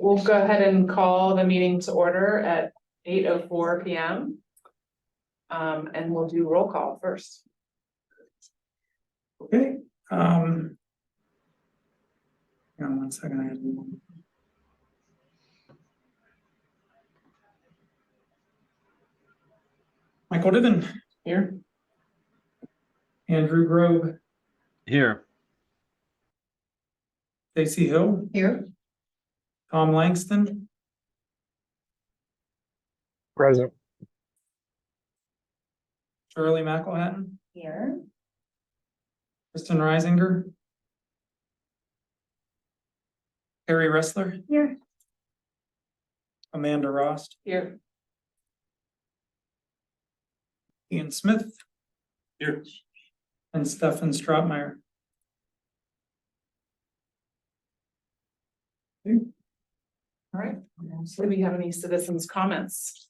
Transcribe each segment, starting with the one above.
we'll go ahead and call the meeting to order at 8:04 p.m. And we'll do roll call first. Okay, hang on 1 second. I have one. Michael Diven here. Andrew Grove, Here. Stacy Hill, Here. Tom Langston, Present. Shirley McElhatton, Here. Kristen Reisinger, Harry Ressler, Here. Amanda Rost, Here. Ian Smith, Here. and Stefan Strautmeyer. All right. So do we have any citizens' comments?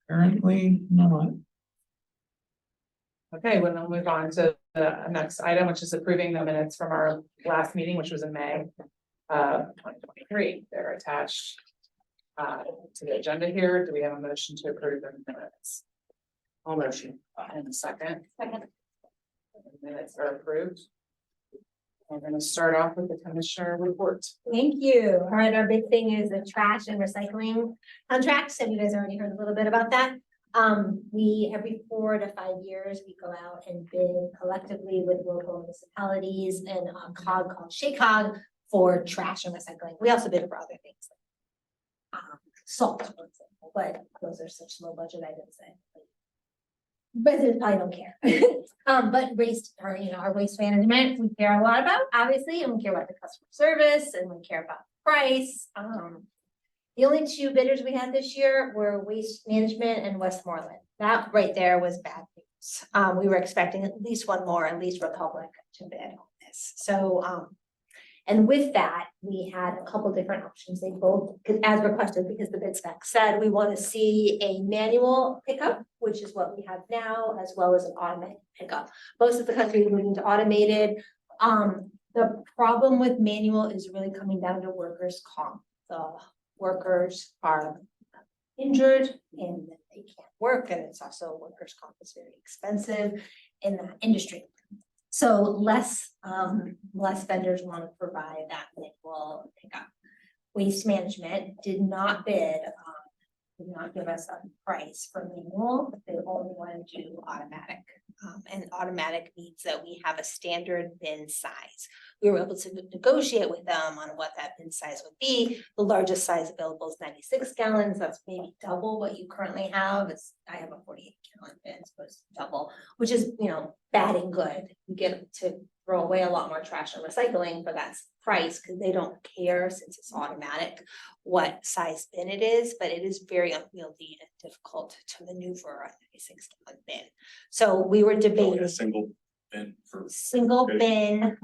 Apparently not. Okay, well, then we'll move on to the next item, which is approving the minutes from our last meeting, which was in May 2023. They're attached to the agenda here. Do we have a motion to approve the minutes? All motion. And a second. Second. Minutes are approved. We're going to start off with the commissioner report. Thank you. All right, our big thing is the trash and recycling contracts, and you guys already heard a little bit about that. We every 4 to 5 years, we go out and bid collectively with local municipalities and a cog called SHACOG for trash and recycling. We also bid for other things like salt, for example, but those are such low budget items that residents probably don't care. But waste, or our waste management, we care a lot about, obviously, and we care about the customer service, and we care about the price. The only 2 bidders we had this year were Waste Management and Westmoreland. That right there was bad news. We were expecting at least one more, at least Republic, to bid on this. So, and with that, we had a couple different options. They both, as requested, because the bid spec said, we want to see a manual pickup, which is what we have now, as well as an automated pickup. Most of the country is moving to automated. The problem with manual is really coming down to workers' comp. The workers are injured and they can't work, and it's also workers' comp is very expensive in that industry. So less vendors want to provide that manual pickup. Waste Management did not bid, did not give us a price for manual, but they only wanted to do automatic. And automatic means that we have a standard bin size. We were able to negotiate with them on what that bin size would be. The largest size available is 96 gallons. That's maybe double what you currently have. I have a 48-gallon bin, so it's double, which is, bad and good. You get to throw away a lot more trash and recycling for that price because they don't care, since it's automatic, what size bin it is, but it is very unwieldy and difficult to maneuver a 96-gallon bin. So we were debating A single bin for. single bin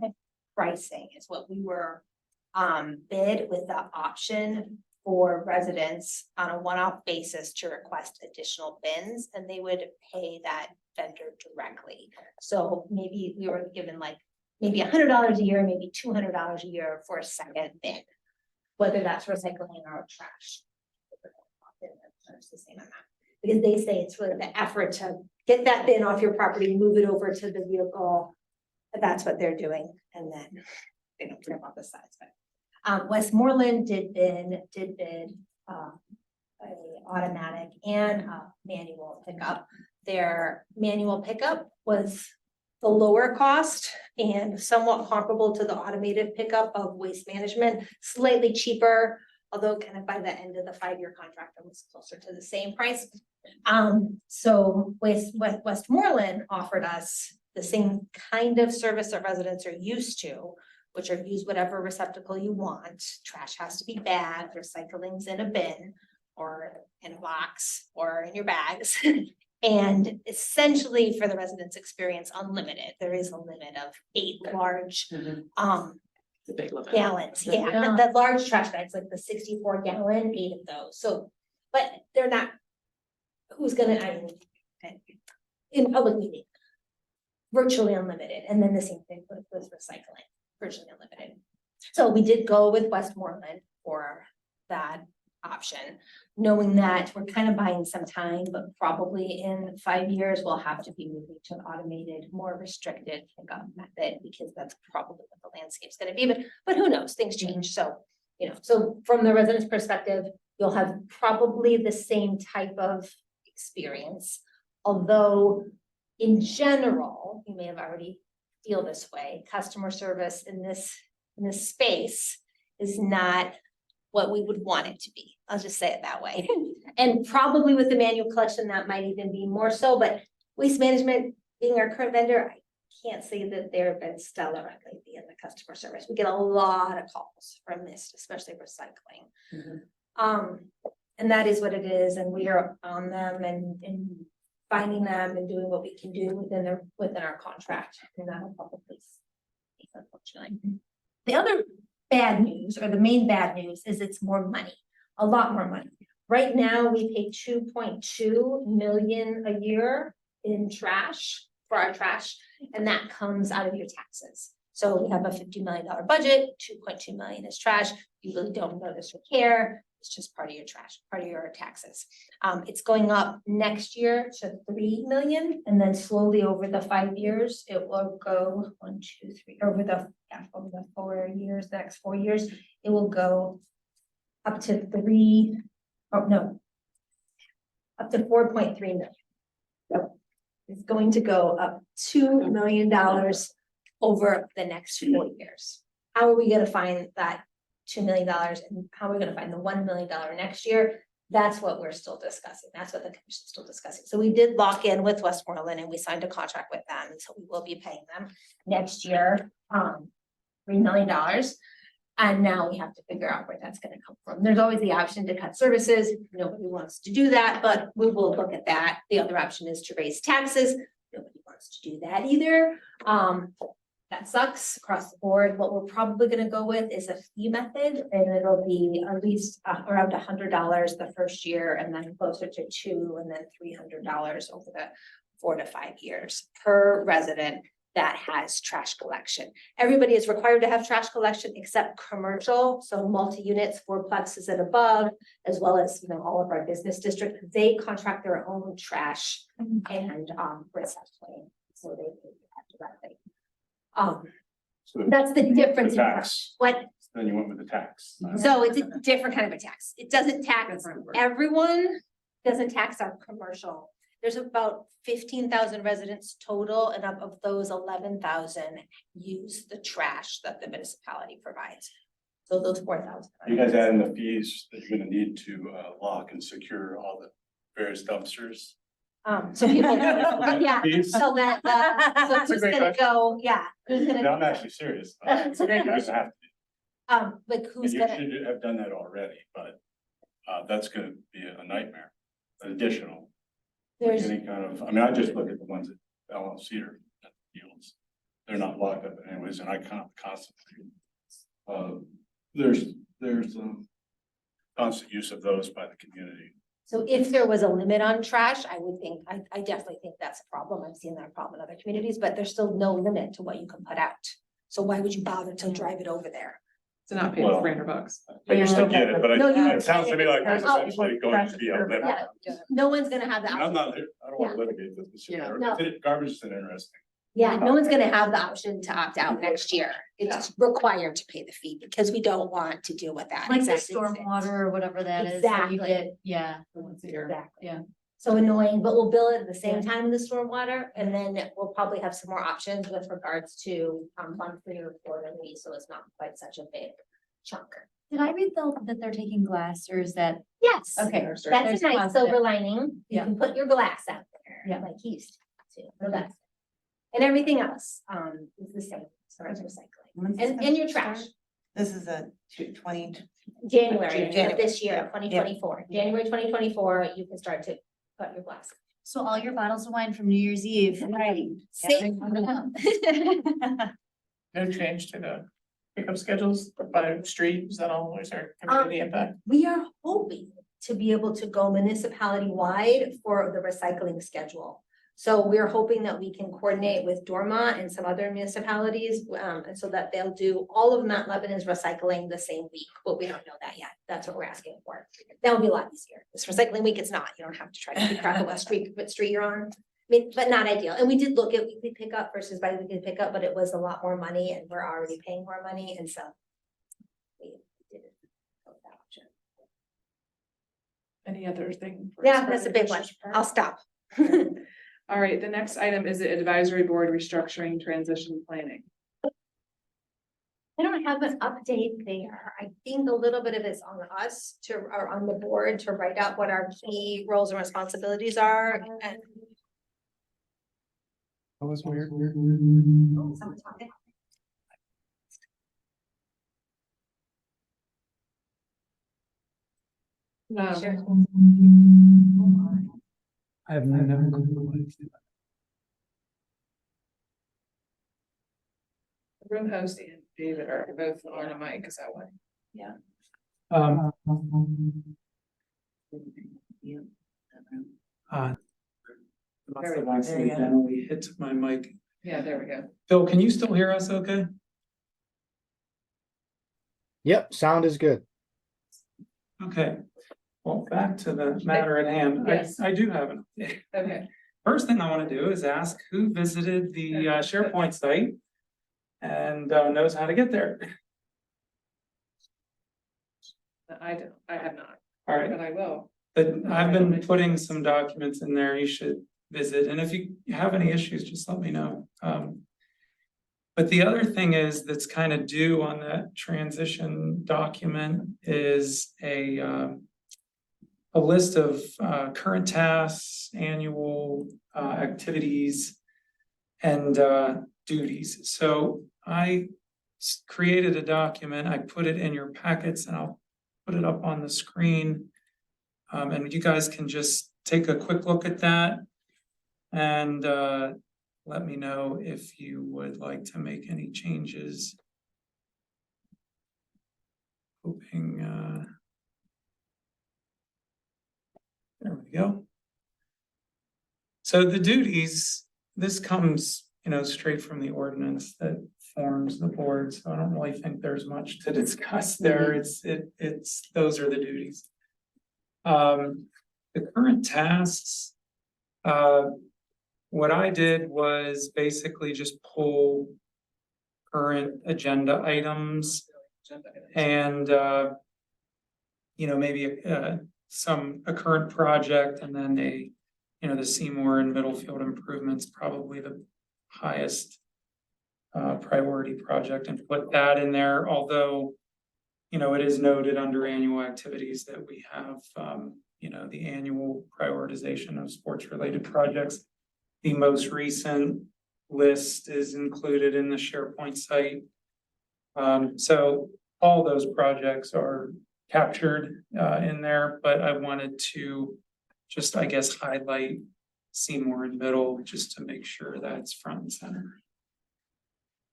pricing is what we were bid, with the option for residents on a one-off basis to request additional bins, and they would pay that vendor directly. So maybe we were given like maybe $100 a year, maybe $200 a year for a second bin, whether that's recycling or trash. It's the same amount, because they say it's really the effort to get that bin off your property, move it over to the vehicle. That's what they're doing, and then they don't care about the size. But Westmoreland did bid a automatic and a manual pickup. Their manual pickup was the lower cost and somewhat comparable to the automated pickup of Waste Management, slightly cheaper, although kind of by the end of the 5-year contract, it was closer to the same price. So Westmoreland offered us the same kind of service that residents are used to, which are use whatever receptacle you want. Trash has to be bagged, recycling's in a bin or in a box or in your bags. And essentially for the residents experience unlimited. There is a limit of 8 large The big limit. gallons. Yeah, the large trash bags, like the 64-gallon, 8 of those. So, but they're not, who's gonna, in public meeting, virtually unlimited. And then the same thing with recycling, virtually unlimited. So we did go with Westmoreland for that option, knowing that we're kind of buying some time, but probably in 5 years, we'll have to be moving to an automated, more restricted pickup method, because that's probably what the landscape's gonna be, but who knows, things change, so, you know, so from the resident's perspective, you'll have probably the same type of experience, although in general, you may have already feel this way, customer service in this space is not what we would want it to be. I'll just say it that way. And probably with the manual collection, that might even be more so, but Waste Management being our current vendor, I can't say that they've been stellar lately in the customer service. We get a lot of calls from this, especially recycling. And that is what it is, and we are on them and finding them and doing what we can do within our contract, and that'll probably, unfortunately. The other bad news, or the main bad news, is it's more money, a lot more money. Right now, we pay 2.2 million a year in trash, for our trash, and that comes out of your taxes. So we have a $50 million budget, 2.2 million is trash. You really don't notice or care. It's just part of your trash, part of your taxes. It's going up next year to 3 million, and then slowly over the 5 years, it will go 1, 2, 3, over the 4 years, the next 4 years, it will go up to up to 4.3 million. So it's going to go up $2 million over the next 4 years. How are we gonna find that $2 million, and how are we gonna find the $1 million next year? That's what we're still discussing. That's what the commission's still discussing. So we did lock in with Westmoreland and we signed a contract with them, and so we will be paying them next year, $3 million. And now we have to figure out where that's gonna come from. There's always the option to cut services. Nobody wants to do that, but we will look at that. The other option is to raise taxes. Nobody wants to do that either. That sucks across the board. What we're probably gonna go with is a fee method, and it'll be at least around $100 the first year, and then closer to $200 and then $300 over the 4 to 5 years per resident that has trash collection. Everybody is required to have trash collection except commercial, so multi-units, 4 plexes and above, as well as, you know, all of our business districts. They contract their own trash and recycling, so they have to directly. So That's the difference. the tax. What, Then you went with the tax. so it's a different kind of a tax. It doesn't tax everyone, doesn't tax our commercial. There's about 15,000 residents total, and of those 11,000 use the trash that the municipality provides. So those 4,000. You guys add in the fees that you're gonna need to lock and secure all the various dumpsters. So people, yeah, Fees? so that, so That's a who's great gonna question. go, yeah, who's No, I'm gonna, actually serious. It's a great You're gonna have to. like And who's you gonna, should have done that already, but that's gonna be a nightmare, additional. there's, Any kind of, I mean, I just look at the ones that LLC are at the fields. They're not locked up anyways, and I constantly. There's constant use of those by the community. so if there was a limit on trash, I would think, I definitely think that's a problem. I've seen that problem in other communities, but there's still no limit to what you can put out. So why would you bother to drive it over there? To not pay the Well, $300. I used to get it, but No, you- it sounds to me like there's Oh. essentially going to be a limit. Yeah. No one's gonna have the And I'm option. not, I don't wanna litigate this. Yeah. No. Garbage is an interesting. Yeah, no one's gonna have the option to opt out next year. It's required to pay the fee because we don't want to deal with that. Like the Exactly. stormwater or whatever that is. that you Exactly. get, yeah. Once a year. Exactly. Yeah. So annoying, but we'll bill it at the same Yeah. time in the stormwater, and then we'll probably have some more options with regards to monthly or quarterly, so it's not quite such a big chunk. Did I read though that they're taking glass, or is that, Yes. okay, That's a There's nice positive. silver lining. You Yeah. can put your glass out there. Yeah. Like he used to, so that's. And everything else, is the same as far as recycling, and your trash. This is a 20. January of January, this year, yeah. 2024, January 2024, you can start to put your glass. so all your bottles of wine from New Year's Eve? Right. Same. No change to the pickup schedules by street, is that always our community impact? We are hoping to be able to go municipality wide for the recycling schedule. So we're hoping that we can coordinate with Dorma and some other municipalities, and so that they'll do all of Mount Lebanon's recycling the same week, but we don't know that yet. That's what we're asking for. That would be a lot easier. This recycling week, it's not. You don't have to try to keep track of what street you're on. I mean, but not ideal. And we did look at weekly pickup versus bi-weekly pickup, but it was a lot more money and we're already paying more money, and so we didn't go with that option. Any other thing? for Yeah, that's a big one. Commissioner's part? I'll stop. All right, the next item is the advisory board restructuring transition planning. I don't have an update there. I think a little bit of it's on us to, or on the board to write out what our key roles and responsibilities are. And That was weird. oh, someone's talking. Sure. I have no clue. Room host and David are both on a mic, is that why? Um. Must have accidentally hit my mic. Yeah, there we go. Phil, can you still hear us okay? Yep, sound is good. Okay, well, back to the matter at hand. Yes. I do have an update. Okay, First thing I want to do is ask who visited the SharePoint site and knows how to get there. I have not, All right, but I will. but I've been putting some documents in there you should visit, and if you have any issues, just let me know. But the other thing is that's kind of due on that transition document is a list of current tasks, annual activities, and duties. So I created a document, I put it in your packets, and I'll put it up on the screen. And you guys can just take a quick look at that and let me know if you would like to make any changes. Hoping, there we go. So the duties, this comes, straight from the ordinance that forms the board, so I don't really think there's much to discuss there. It's, those are the duties. The current tasks, what I did was basically just pull current agenda items and, maybe a current project, and then the Seymour and Middlefield improvements, probably the highest priority project, and put that in there, although it is noted under annual activities that we have, the annual prioritization of sports related projects. The most recent list is included in the SharePoint site. So all those projects are captured in there, but I wanted to just, I guess, highlight Seymour and Middle just to make sure that's front and center.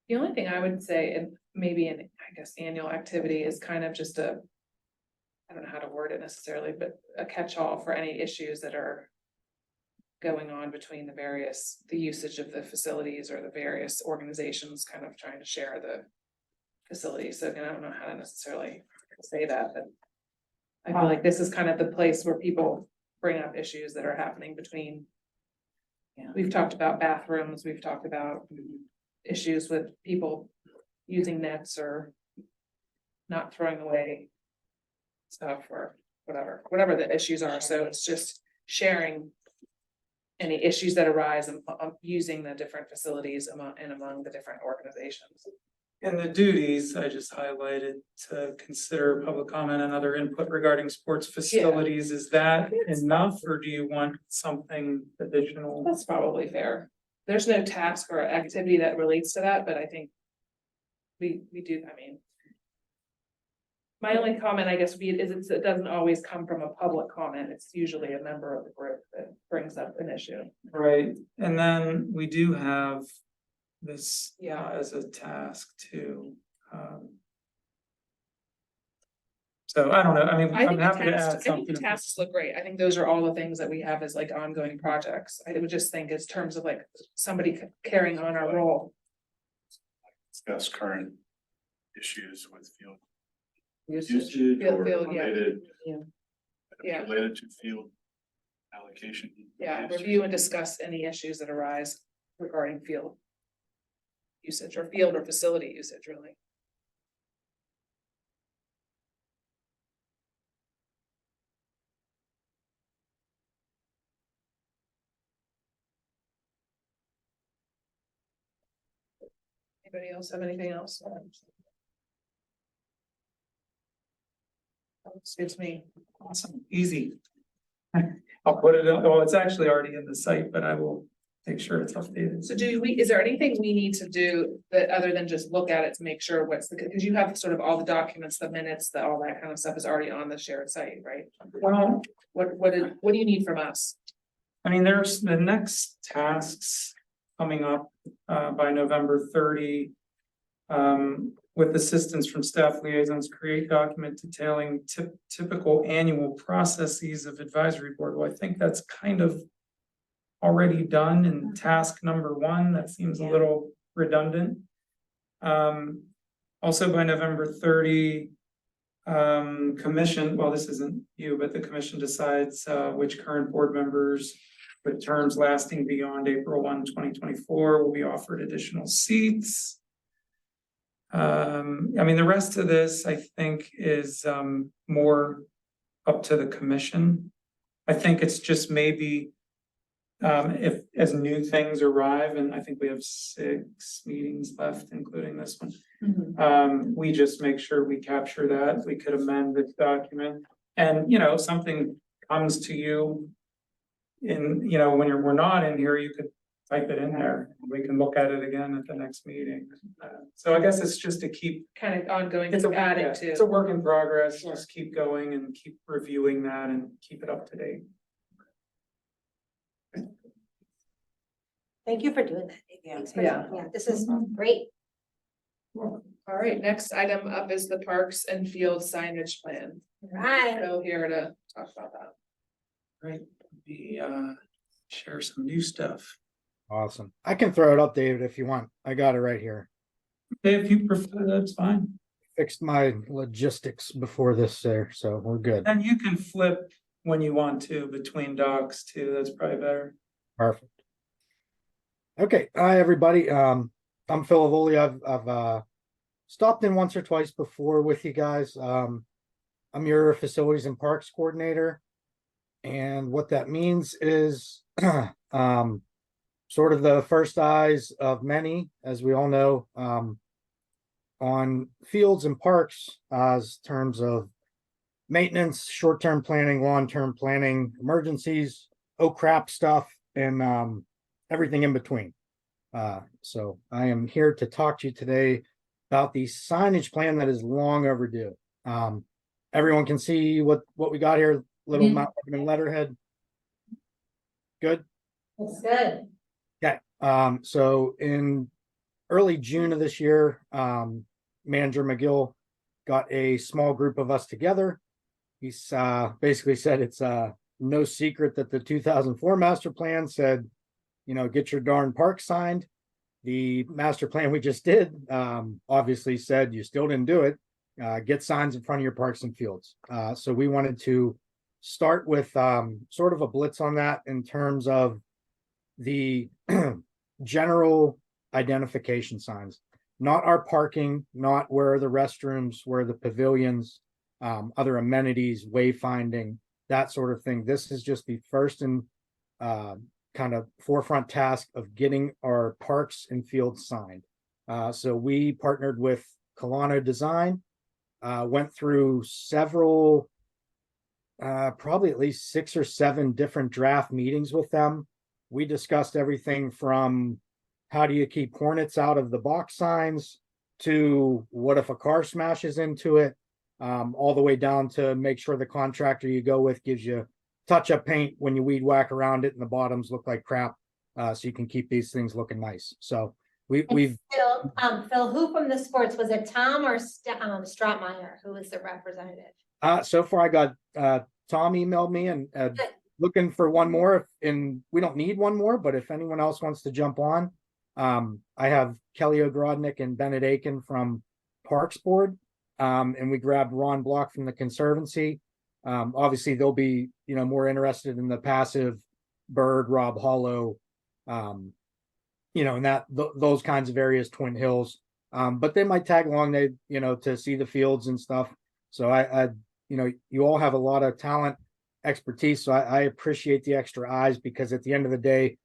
The only thing I would say, and maybe an, I guess, annual activity is kind of just I don't know how to word it necessarily, but a catch-all for any issues that are going on between the usage of the facilities or the various organizations kind of trying to share the facilities. So again, I don't know how to necessarily say that, but I feel like this is kind of the place where people bring up issues that are happening between. We've talked about bathrooms, we've talked about issues with people using nets or not throwing away stuff or whatever the issues are. So it's just sharing any issues that arise using the different facilities among the different organizations. And the duties, I just highlighted to consider public comment and other input regarding sports facilities. Is that enough, or do you want something additional? That's probably fair. There's no task or activity that relates to that, but I think we do, my only comment, I guess, is it doesn't always come from a public comment. It's usually a member of the group that brings up an issue. Right, and then we do have this Yeah. as a task too. So I don't know, I mean, I I'm think the happy to tasks, add I think something. the tasks look great. I think those are all the things that we have as like ongoing projects. I would just think in terms of like somebody carrying on our role. Discuss current issues with field Usage, usage field, or field, yeah. related. Yeah. Yeah. Related to field allocation. Yeah, review and discuss any issues that arise regarding field usage or field or facility usage, really. Anybody else have anything else? Excuse me. Awesome, easy. I'll put it, well, it's actually already in the site, but I will make sure it's updated. So is there anything we need to do that other than just look at it to make sure because you have sort of all the documents, the minutes, all that kind of stuff is already on the shared site, right? Well, What do you need from us? I mean, there's the next tasks coming up by November 30. With assistance from staff liaisons, create document detailing typical annual processes of advisory board. Well, I think that's kind of already done in task number 1. That seems a little redundant. Also by November 30, commission, well, this isn't you, but the commission decides which current board members with terms lasting beyond April 1, 2024 will be offered additional seats. I mean, the rest of this, I think, is more up to the commission. I think it's just maybe if as new things arrive, and I think we have 6 meetings left, including this one. We just make sure we capture that. We could amend this document. And, you know, if something comes to you in, you know, when we're not in here, you could type it in there. We can look at it again at the next meeting. So I guess it's just to keep. Kind of ongoing, It's a, adding yeah, to. it's a work in progress. Just keep going and keep reviewing that and keep it up to date. Thank you for doing that. Yeah. Thanks for- Yeah. Yeah, this is great. All right, next item up is the parks and field signage plan. Right. So here to talk about that. Right, we share some new stuff. Awesome. I can throw it up, David, if you want. I got it right here. If you prefer, that's fine. Fixed my logistics before this there, so we're good. And you can flip when you want to between docs too. That's probably better. Perfect. Okay, hi, everybody. I'm Phil Avoli. I've stopped in once or twice before with you guys. I'm your facilities and parks coordinator. And what that means is sort of the first eyes of many, as we all know, on fields and parks as terms of maintenance, short-term planning, long-term planning, emergencies, oh crap stuff, and everything in between. So I am here to talk to you today about the signage plan that is long overdue. Everyone can see what we got here, little Mount Lebanon letterhead. Good. It's good. Okay, so in early June of this year, Manager McGill got a small group of us together. He's basically said it's no secret that the 2004 master plan said, you know, get your darn park signed. The master plan we just did obviously said you still didn't do it. Get signs in front of your parks and fields. So we wanted to start with sort of a blitz on that in terms of the general identification signs, not our parking, not where the restrooms, where the pavilions, other amenities, wayfinding, that sort of thing. This is just the first and kind of forefront task of getting our parks and fields signed. So we partnered with Colano Design, went through several, probably at least 6 or 7 different draft meetings with them. We discussed everything from how do you keep hornets out of the box signs to what if a car smashes into it, all the way down to make sure the contractor you go with gives you touch-up paint when you weed whack around it and the bottoms look like crap, so you can keep these things looking nice. So we've Phil, who from the sports, was it Tom or Stroutmeyer, who was the representative? So far I got, Tom emailed me and, looking for one more, and we don't need one more, but if anyone else wants to jump on. I have Kelly Ogrodnik and Bennett Aiken from Parks Board. And we grabbed Ron Block from the Conservancy. Obviously they'll be, more interested in the passive bird, Rob Hollow, and those kinds of areas, Twin Hills. But they might tag along, to see the fields and stuff. So you all have a lot of talent, expertise. So I appreciate the extra eyes, because at the end of the day,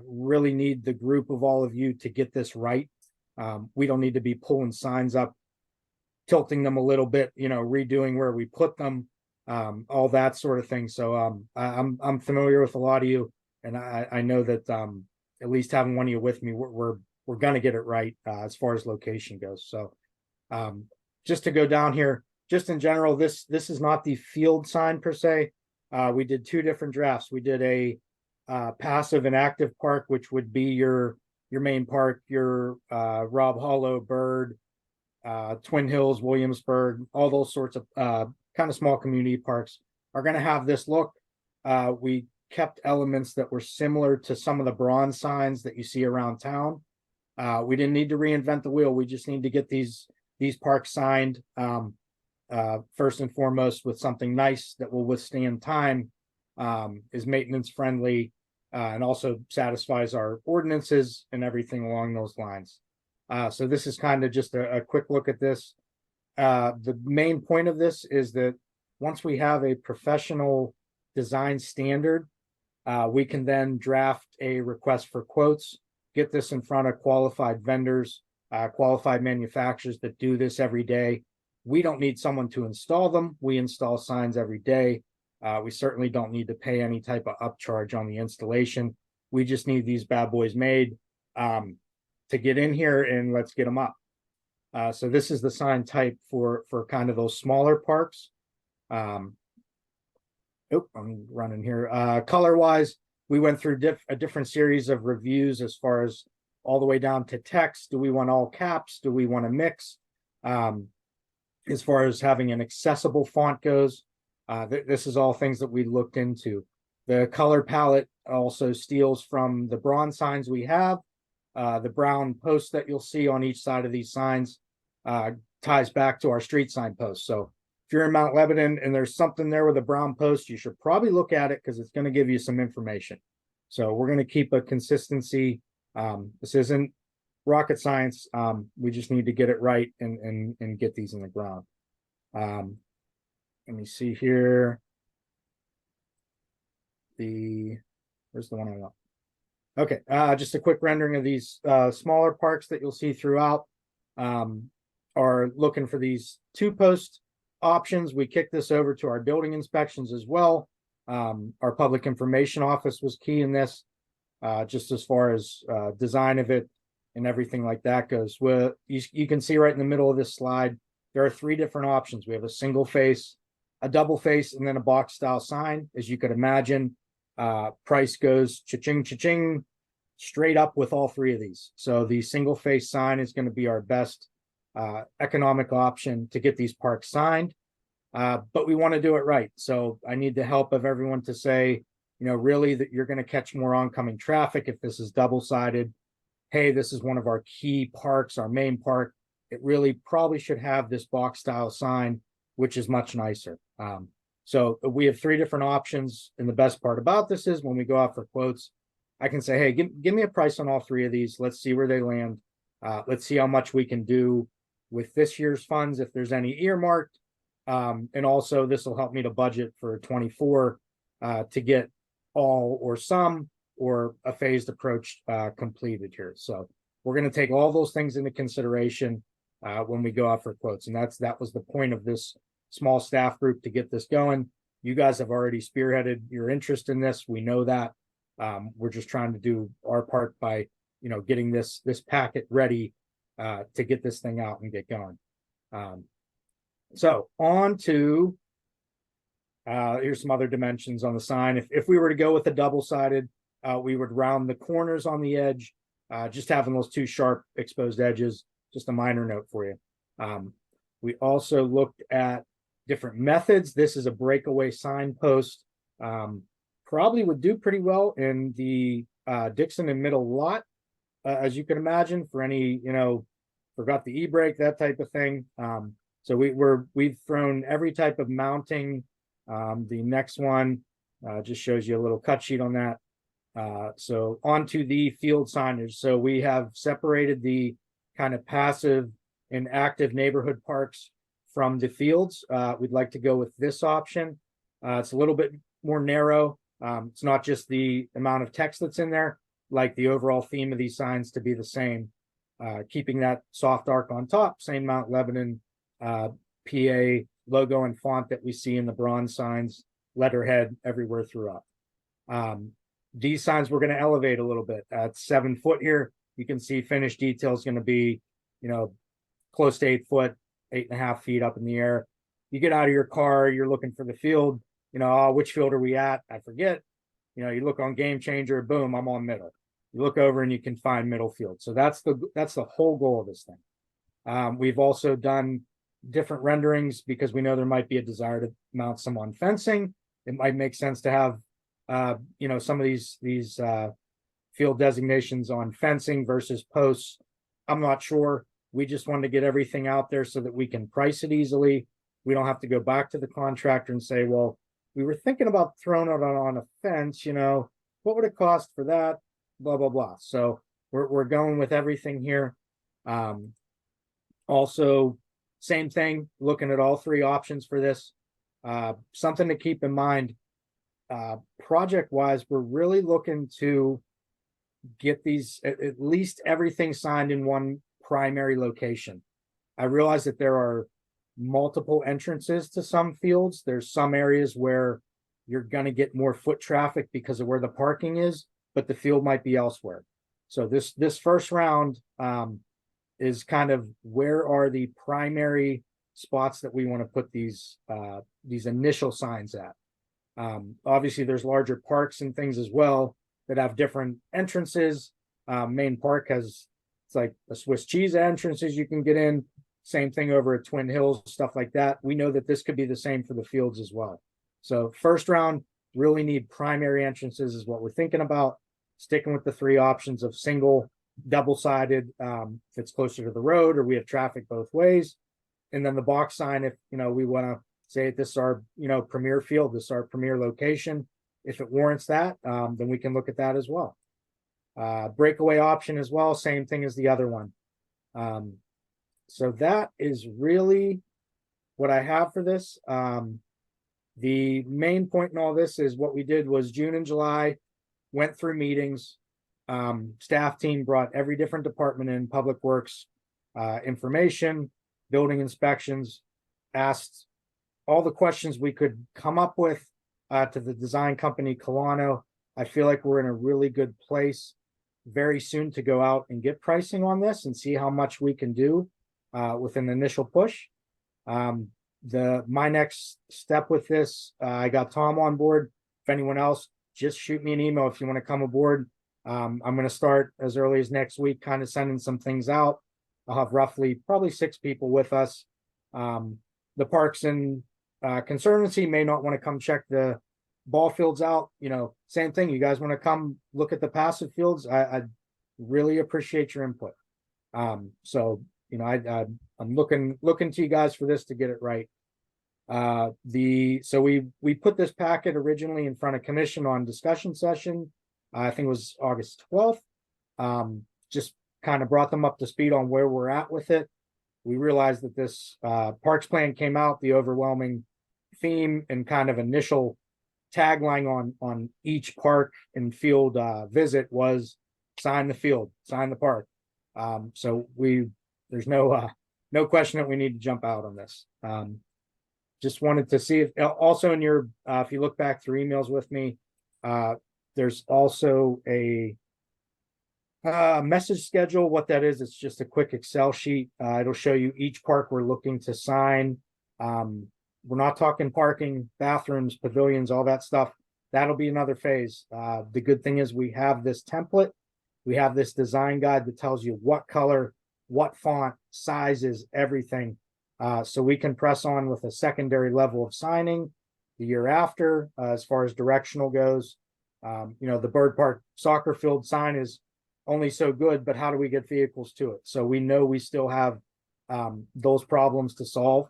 really need the group of all of you to get this right. We don't need to be pulling signs up, tilting them a little bit, redoing where we put them, all that sort of thing. So I'm familiar with a lot of you, and I know that at least having one of you with me, we're gonna get it right as far as location goes. So just to go down here, just in general, this is not the field sign per se. We did two different drafts. We did a passive and active park, which would be your main park, your Rob Hollow, Bird, Twin Hills, Williamsburg, all those sorts of kind of small community parks are going to have this look. We kept elements that were similar to some of the bronze signs that you see around town. We didn't need to reinvent the wheel. We just need to get these parks signed first and foremost with something nice that will withstand time, is maintenance friendly, and also satisfies our ordinances and everything along those lines. So this is kind of just a quick look at this. The main point of this is that once we have a professional design standard, we can then draft a request for quotes, get this in front of qualified vendors, qualified manufacturers that do this every day. We don't need someone to install them. We install signs every day. We certainly don't need to pay any type of upcharge on the installation. We just need these bad boys made to get in here, and let's get them up. So this is the sign type for kind of those smaller parks. I'm running here. Color wise, we went through a different series of reviews as far as all the way down to text. Do we want all caps? Do we want to mix? As far as having an accessible font goes, this is all things that we looked into. The color palette also steals from the bronze signs we have. The brown post that you'll see on each side of these signs ties back to our street sign posts. So if you're in Mount Lebanon and there's something there with a brown post, you should probably look at it, because it's going to give you some information. So we're going to keep a consistency. This isn't rocket science. We just need to get it right and get these in the ground. Let me see here. Where's the one I want? Okay, just a quick rendering of these smaller parks that you'll see throughout. Are looking for these 2-post options. We kicked this over to our building inspections as well. Our public information office was key in this, just as far as design of it and everything like that goes. Well, you can see right in the middle of this slide, there are 3 different options. We have a single face, a double face, and then a box style sign. As you could imagine, price goes cha-ching, cha-ching, straight up with all 3 of these. So the single face sign is going to be our best economic option to get these parks signed. But we want to do it right. So I need the help of everyone to say, really that you're going to catch more oncoming traffic if this is double-sided. Hey, this is one of our key parks, our main park. It really probably should have this box style sign, which is much nicer. So we have 3 different options. And the best part about this is when we go out for quotes, I can say, hey, give me a price on all 3 of these. Let's see where they land. Let's see how much we can do with this year's funds, if there's any earmarked. And also this will help me to budget for 24 to get all or some or a phased approach completed here. So we're going to take all those things into consideration when we go out for quotes. And that was the point of this small staff group, to get this going. You guys have already spearheaded your interest in this. We know that. We're just trying to do our part by, getting this packet ready to get this thing out and get going. So on to, here's some other dimensions on the sign. If we were to go with a double-sided, we would round the corners on the edge, just having those 2 sharp exposed edges, just a minor note for you. We also looked at different methods. This is a breakaway signpost. Probably would do pretty well in the Dixon and Middle lot, as you can imagine, for any, forgot the e-brake, that type of thing. So we've thrown every type of mounting. The next one just shows you a little cut sheet on that. So onto the field signage. So we have separated the kind of passive and active neighborhood parks from the fields. We'd like to go with this option. It's a little bit more narrow. It's not just the amount of text that's in there, like the overall theme of these signs to be the same. Keeping that soft arc on top, same Mount Lebanon PA logo and font that we see in the bronze signs, letterhead everywhere throughout. These signs we're going to elevate a little bit at 7 foot here. You can see finished detail is going to be, close to 8 foot, 8.5 feet up in the air. You get out of your car, you're looking for the field, which field are we at? I forget. You look on Game Changer, boom, I'm on middle. You look over and you can find middle field. So that's the whole goal of this thing. We've also done different renderings because we know there might be a desire to mount some on fencing. It might make sense to have some of these field designations on fencing versus posts. I'm not sure. We just wanted to get everything out there so that we can price it easily. We don't have to go back to the contractor and say, well, we were thinking about throwing it on a fence, what would it cost for that? Blah, blah, blah. So we're going with everything here. Also, same thing, looking at all three options for this. Something to keep in mind, project wise, we're really looking to get these at least everything signed in one primary location. I realize that there are multiple entrances to some fields. There's some areas where you're going to get more foot traffic because of where the parking is, but the field might be elsewhere. So this first round is kind of where are the primary spots that we want to put these initial signs at. Obviously, there's larger parks and things as well that have different entrances. Main Park has, it's like a Swiss cheese entrances you can get in. Same thing over at Twin Hills, stuff like that. We know that this could be the same for the fields as well. So first round, really need primary entrances is what we're thinking about. Sticking with the three options of single, double-sided, if it's closer to the road or we have traffic both ways. And then the box sign, if, we want to say this is our, premier field, this is our premier location. If it warrants that, then we can look at that as well. Breakaway option as well, same thing as the other one. So that is really what I have for this. The main point in all this is what we did was June and July, went through meetings. Staff team brought every different department in, Public Works, information, building inspections, asked all the questions we could come up with to the design company Colano. I feel like we're in a really good place very soon to go out and get pricing on this and see how much we can do with an initial push. My next step with this, I got Tom on board. If anyone else, just shoot me an email if you want to come aboard. I'm going to start as early as next week, kind of sending some things out. I'll have probably 6 people with us. The Parks and Conservancy may not want to come check the ball fields out. Same thing. You guys want to come look at the passive fields? I really appreciate your input. So I'm looking to you guys for this to get it right. So we put this packet originally in front of commission on discussion session. I think it was August 12th. Just kind of brought them up to speed on where we're at with it. We realized that this parks plan came out, the overwhelming theme and kind of initial tagline on each park and field visit was sign the field, sign the park. So there's no question that we need to jump out on this. Just wanted to see if also in your if you look back through emails with me, there's also a message schedule. What that is, it's just a quick Excel sheet. It'll show you each park we're looking to sign. We're not talking parking, bathrooms, pavilions, all that stuff. That'll be another phase. The good thing is we have this template. We have this design guide that tells you what color, what font, sizes, everything. So we can press on with a secondary level of signing the year after, as far as directional goes. The Bird Park soccer field sign is only so good, but how do we get vehicles to it? So we know we still have those problems to solve.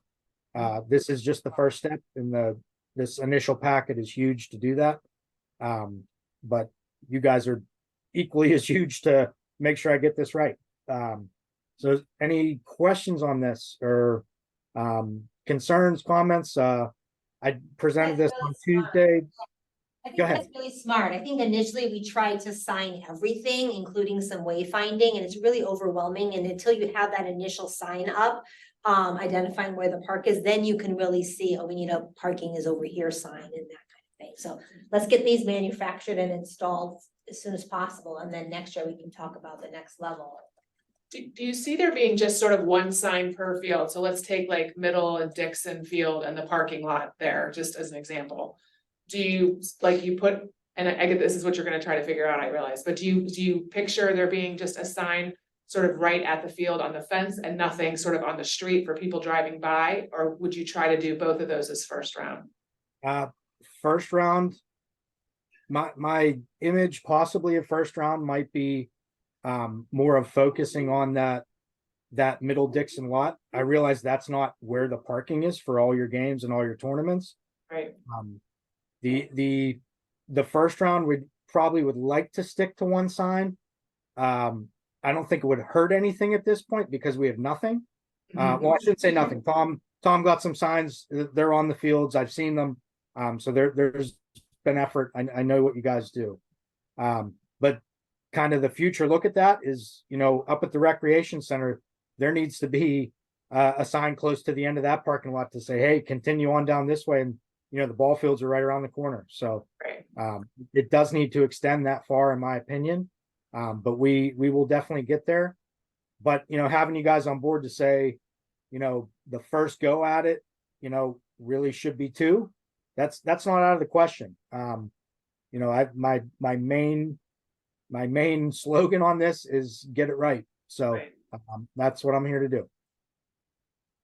This is just the first step in this initial packet is huge to do that. But you guys are equally as huge to make sure I get this right. So any questions on this or concerns, comments? I presented this on Tuesday. I think Go ahead. that's really smart. I think initially we tried to sign everything, including some wayfinding, and it's really overwhelming. And until you have that initial sign up, identifying where the park is, then you can really see, oh, we need a parking is over here sign and that kind of thing. So let's get these manufactured and installed as soon as possible. And then next year we can talk about the next level. Do you see there being just sort of one sign per field? So let's take like Middle and Dixon Field and the parking lot there, just as an example. Do you, like you put, and I get this is what you're gonna try to figure out, I realize, but do you picture there being just a sign sort of right at the field on the fence and nothing sort of on the street for people driving by? Or would you try to do both of those as first round? First round, my image possibly of first round might be more of focusing on that middle Dixon lot. I realize that's not where the parking is for all your games and all your tournaments. Right, The first round would like to stick to one sign. I don't think it would hurt anything at this point because we have nothing. Well, I shouldn't say nothing. Tom got some signs. They're on the fields. I've seen them. So there's been effort. I know what you guys do. But kind of the future look at that is, up at the recreation center, there needs to be a sign close to the end of that parking lot to say, hey, continue on down this way. And, the ball fields are right around the corner. So right. it does need to extend that far, in my opinion. But we will definitely get there. But, having you guys on board to say, the first go at it, really should be two. That's not out of the question. My main slogan on this is get it right. So Right. That's what I'm here to do.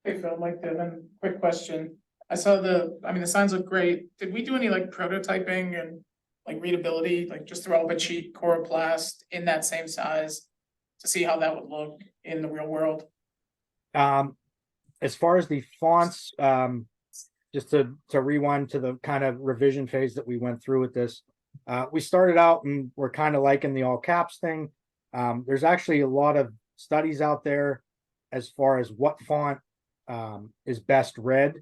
Hey Phil, Mike Devon, quick question. I saw the signs look great. Did we do any like prototyping and like readability, like just throw up a cheap coroplast in that same size to see how that would look in the real world? As far as the fonts, just to rewind to the kind of revision phase that we went through with this, we started out and we're kind of liking the all caps thing. There's actually a lot of studies out there as far as what font is best read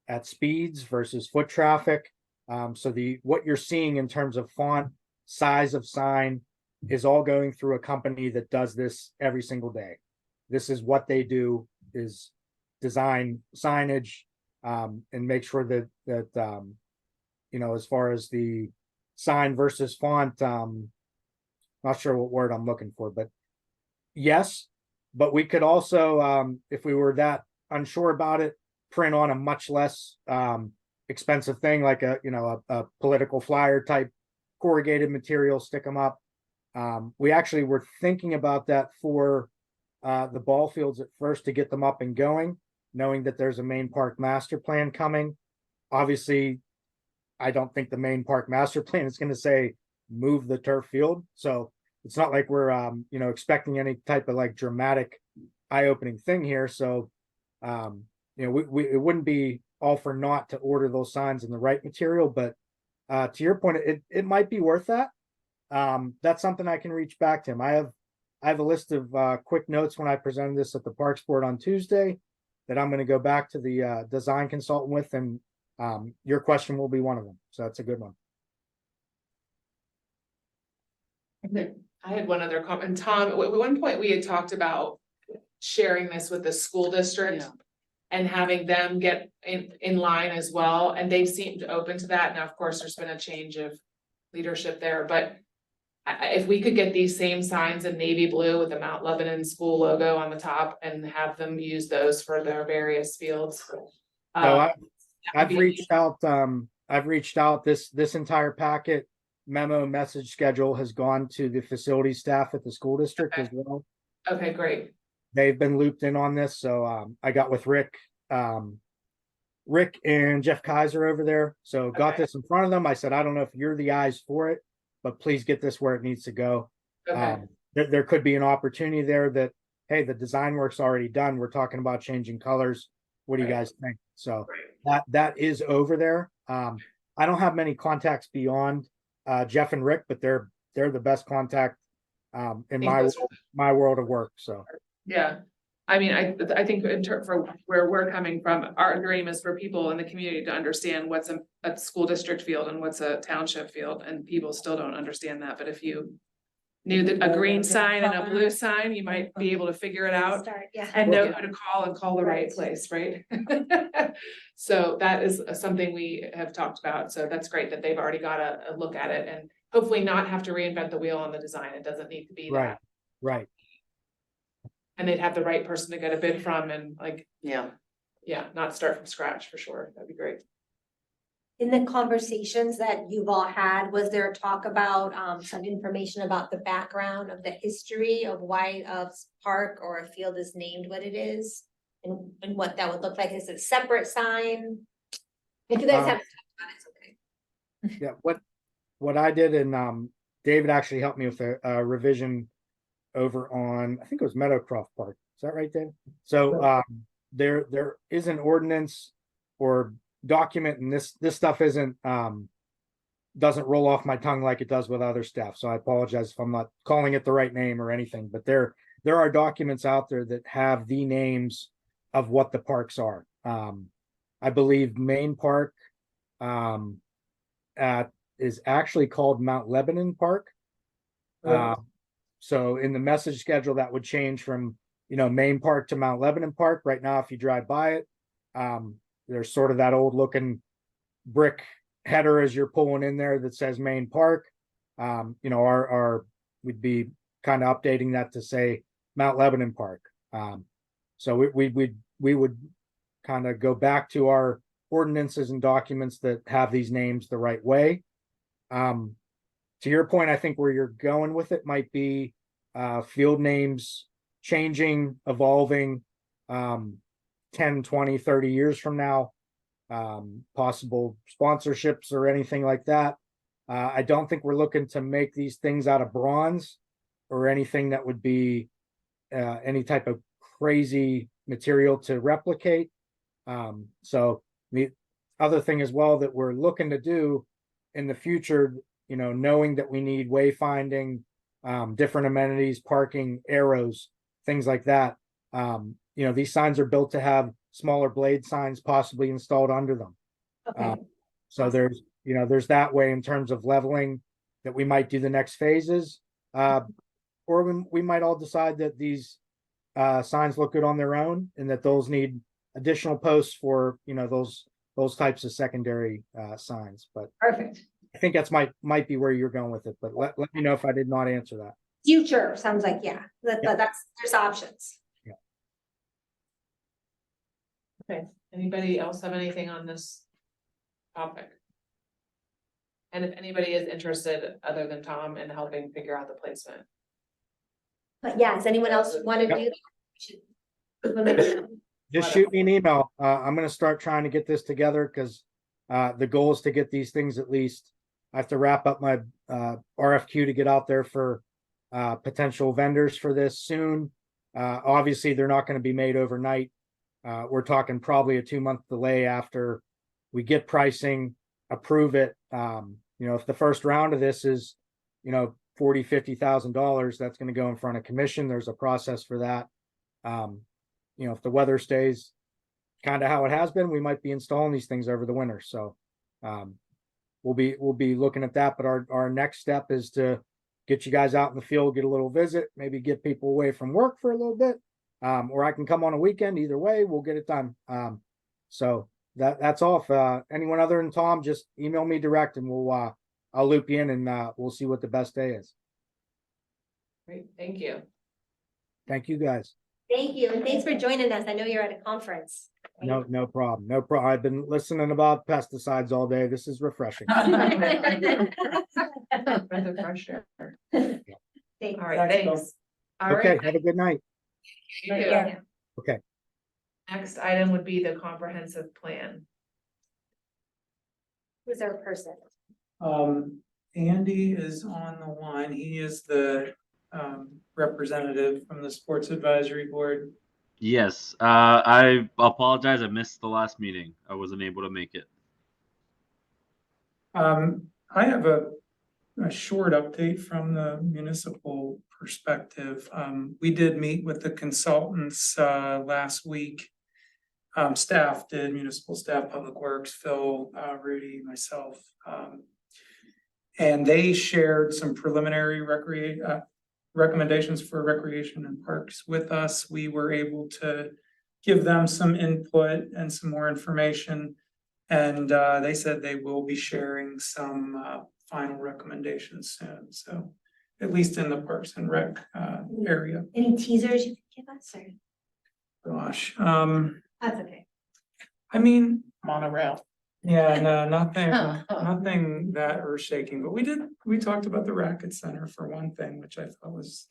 at speeds versus foot traffic. So what you're seeing in terms of font, size of sign is all going through a company that does this every single day. This is what they do, is design signage and make sure that as far as the sign versus font, not sure what word I'm looking for, but yes, but we could also, if we were that unsure about it, print on a much less expensive thing like a political flyer type corrugated material, stick them up. We actually were thinking about that for the ball fields at first to get them up and going, knowing that there's a main park master plan coming. Obviously, I don't think the main park master plan is going to say move the turf field. So it's not like we're expecting any type of like dramatic eye-opening thing here. So it wouldn't be all for naught to order those signs in the right material, but to your point, it might be worth that. That's something I can reach back to him. I have a list of quick notes when I presented this at the Parks Board on Tuesday that I'm going to go back to the design consultant with, and your question will be one of them. So that's a good one. I had one other comment. Tom, at one point we had talked about sharing this with the school district. Yeah. And having them get in line as well, and they seemed open to that. Now, of course, there's been a change of leadership there, but if we could get these same signs in navy blue with the Mount Lebanon school logo on the top and have them use those for their various fields. So I've reached out. This entire packet memo message schedule has gone to the facility staff at the school district as well. Okay, great. They've been looped in on this. So I got with Rick Rick and Jeff Kaiser over there, so got Okay. this in front of them. I said, I don't know if you're the eyes for it, but please get this where it needs to go. Okay, There could be an opportunity there that, hey, the design work's already done. We're talking about changing colors. What do you Right. guys think? So great. that is over there. I don't have many contacts beyond Jeff and Rick, but they're the best contact in think my those- my world of work. So Yeah, I mean, I think for where we're coming from, our dream is for people in the community to understand what's a school district field and what's a township field, and people still don't understand that, but if you knew that a green sign and a blue sign, you might be able to figure it out Start, yeah. and know who to call and call the right Right. place, right? So that is something we have talked about, so that's great that they've already got a look at it and hopefully not have to reinvent the wheel on the design, it doesn't need to be right, that. right. And they'd have the right person to get a bid from and like, Yeah. yeah, not start from scratch for sure, that'd be great. In the conversations that you've all had, was there a talk about some information about the background of the history of why a park or a field is named what it is? And what that would look like, is it a separate sign? If you guys haven't talked about it, it's okay. Yeah, what I did, and David actually helped me with a revision over on, I think it was Meadowcroft Park. Is that right, Dave? So there is an ordinance or document, and this stuff isn't doesn't roll off my tongue like it does with other stuff. So I apologize if I'm not calling it the right name or anything, but there are documents out there that have the names of what the parks are. I believe Main Park is actually called Mount Lebanon Park. So in the message schedule, that would change from, Main Park to Mount Lebanon Park. Right now, if you drive by it, there's sort of that old looking brick header as you're pulling in there that says Main Park. We'd be kind of updating that to say Mount Lebanon Park. So we would kind of go back to our ordinances and documents that have these names the right way. To your point, I think where you're going with it might be field names changing, evolving 10, 20, 30 years from now, possible sponsorships or anything like that. I don't think we're looking to make these things out of bronze or anything that would be any type of crazy material to replicate. So the other thing as well that we're looking to do in the future, knowing that we need wayfinding, different amenities, parking, arrows, things like that. These signs are built to have smaller blade signs possibly installed under them. Okay, So there's that way in terms of leveling that we might do the next phases. Or we might all decide that these signs look good on their own and that those need additional posts for, those types of secondary signs. But perfect. I think that's might be where you're going with it, but let me know if I did not answer that. Future, sounds like, yeah, but there's options. Okay, anybody else have anything on this topic? And if anybody is interested, other than Tom, in helping figure out the placement. But yeah, does anyone else want to do that? Just shoot me an email. I'm gonna start trying to get this together because the goal is to get these things at least. I have to wrap up my RFQ to get out there for potential vendors for this soon. Obviously, they're not going to be made overnight. We're talking probably a 2-month delay after we get pricing, approve it. If the first round of this is, $40,000-$50,000, that's going to go in front of commission. There's a process for that. If the weather stays kind of how it has been, we might be installing these things over the winter. So we'll be looking at that. But our next step is to get you guys out in the field, get a little visit, maybe get people away from work for a little bit. Or I can come on a weekend. Either way, we'll get it done. So that's all. If anyone other than Tom, just email me direct and I'll loop you in and we'll see what the best day is. Great, thank you. Thank you guys. Thank you, and thanks for joining us. I know you're at a conference. No problem. No problem. I've been listening about pesticides all day. This is refreshing. Breath of fresh air. Thanks. All right, thanks. All Okay, right. have a good night. You too. Yeah. Okay. Next item would be the comprehensive plan. Who's our person? Andy is on the line. He is the representative from the Sports Advisory Board. Yes, I apologize. I missed the last meeting. I wasn't able to make it. I have a short update from the municipal perspective. We did meet with the consultants last week. Staff did, municipal staff, Public Works, Phil, Rudy, myself. And they shared some preliminary recommendations for recreation and parks with us. We were able to give them some input and some more information. And they said they will be sharing some final recommendations soon. So at least in the Parks and Rec area. Any teasers you can give us or? Gosh, That's okay. I mean, Monorail. yeah, no, nothing that earth shaking, but we talked about the Racket Center for one thing, which I thought was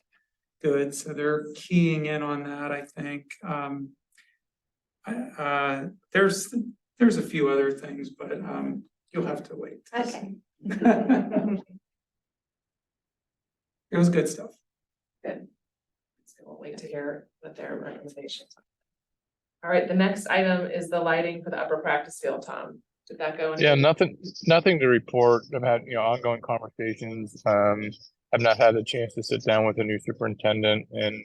good. So they're keying in on that, I think. There's a few other things, but you'll have to wait. To Okay. see. It was good stuff. Good. So we'll wait to hear what their recommendations are. All right, the next item is the lighting for the upper practice field, Tom. Did that go? Yeah, nothing to report. I've had, ongoing conversations. I've not had a chance to sit down with the new superintendent and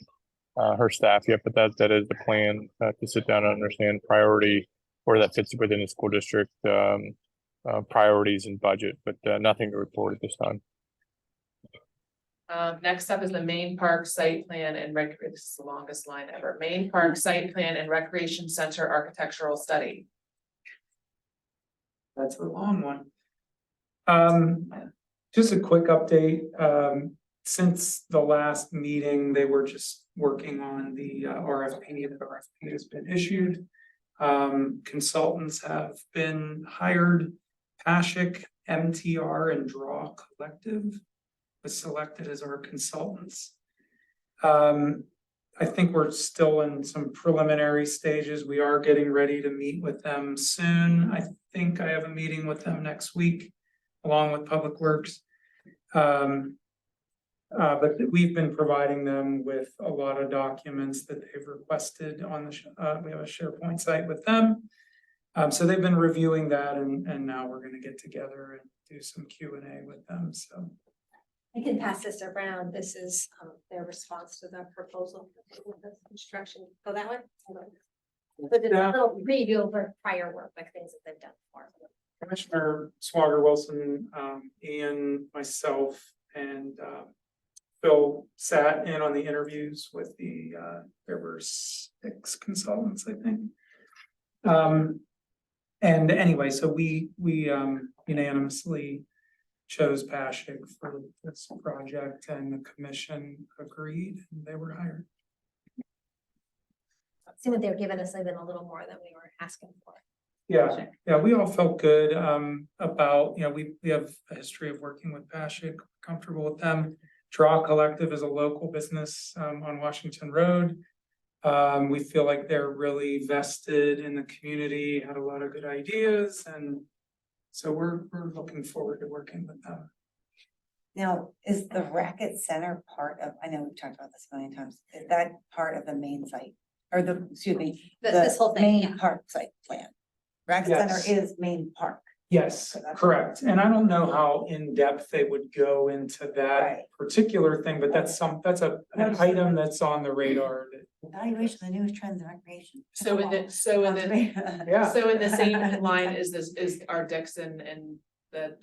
her staff yet, but that is the plan, to sit down and understand priority, where that fits within the school district, priorities and budget, but nothing to report at this time. Next up is the main park site plan and this is the longest line ever. Main park site plan and recreation center architectural study. That's a long one. Just a quick update. Since the last meeting, they were just working on the RFP. The RFP has been issued. Consultants have been hired. Pashik, MTR, and Draw Collective was selected as our consultants. I think we're still in some preliminary stages. We are getting ready to meet with them soon. I think I have a meeting with them next week, along with Public Works. But we've been providing them with a lot of documents that they've requested on the, we have a SharePoint site with them. So they've been reviewing that and now we're gonna get together and do some Q&A with them, so. I can pass this around. This is their response to the proposal with the construction. Go that way. But it's a little preview of our prior work, like things that they've done before. Commissioner Swagger Wilson, Ian, myself, and Phil sat in on the interviews with there were 6 consultants, I think. And anyway, so we unanimously chose Pashik for this project and the commission agreed and they were hired. See what they're giving us, even a little more than we were asking for. Yeah, we all felt good about, we have a history of working with Pashik, comfortable with them. Draw Collective is a local business on Washington Road. We feel like they're really vested in the community, had a lot of good ideas, and so we're looking forward to working with them. Now, is the Racket Center part of, I know we've talked about this a million times, is that part of the main site? Or This whole thing, main yeah. park site plan? Racket Yes. Center is main park. Yes, correct. And I don't know how in-depth they would go into that Right. particular thing, but that's an item that's on the radar. Evaluation of the newest trends in recreation. So in the Yeah. So in the same line is our Dixon and the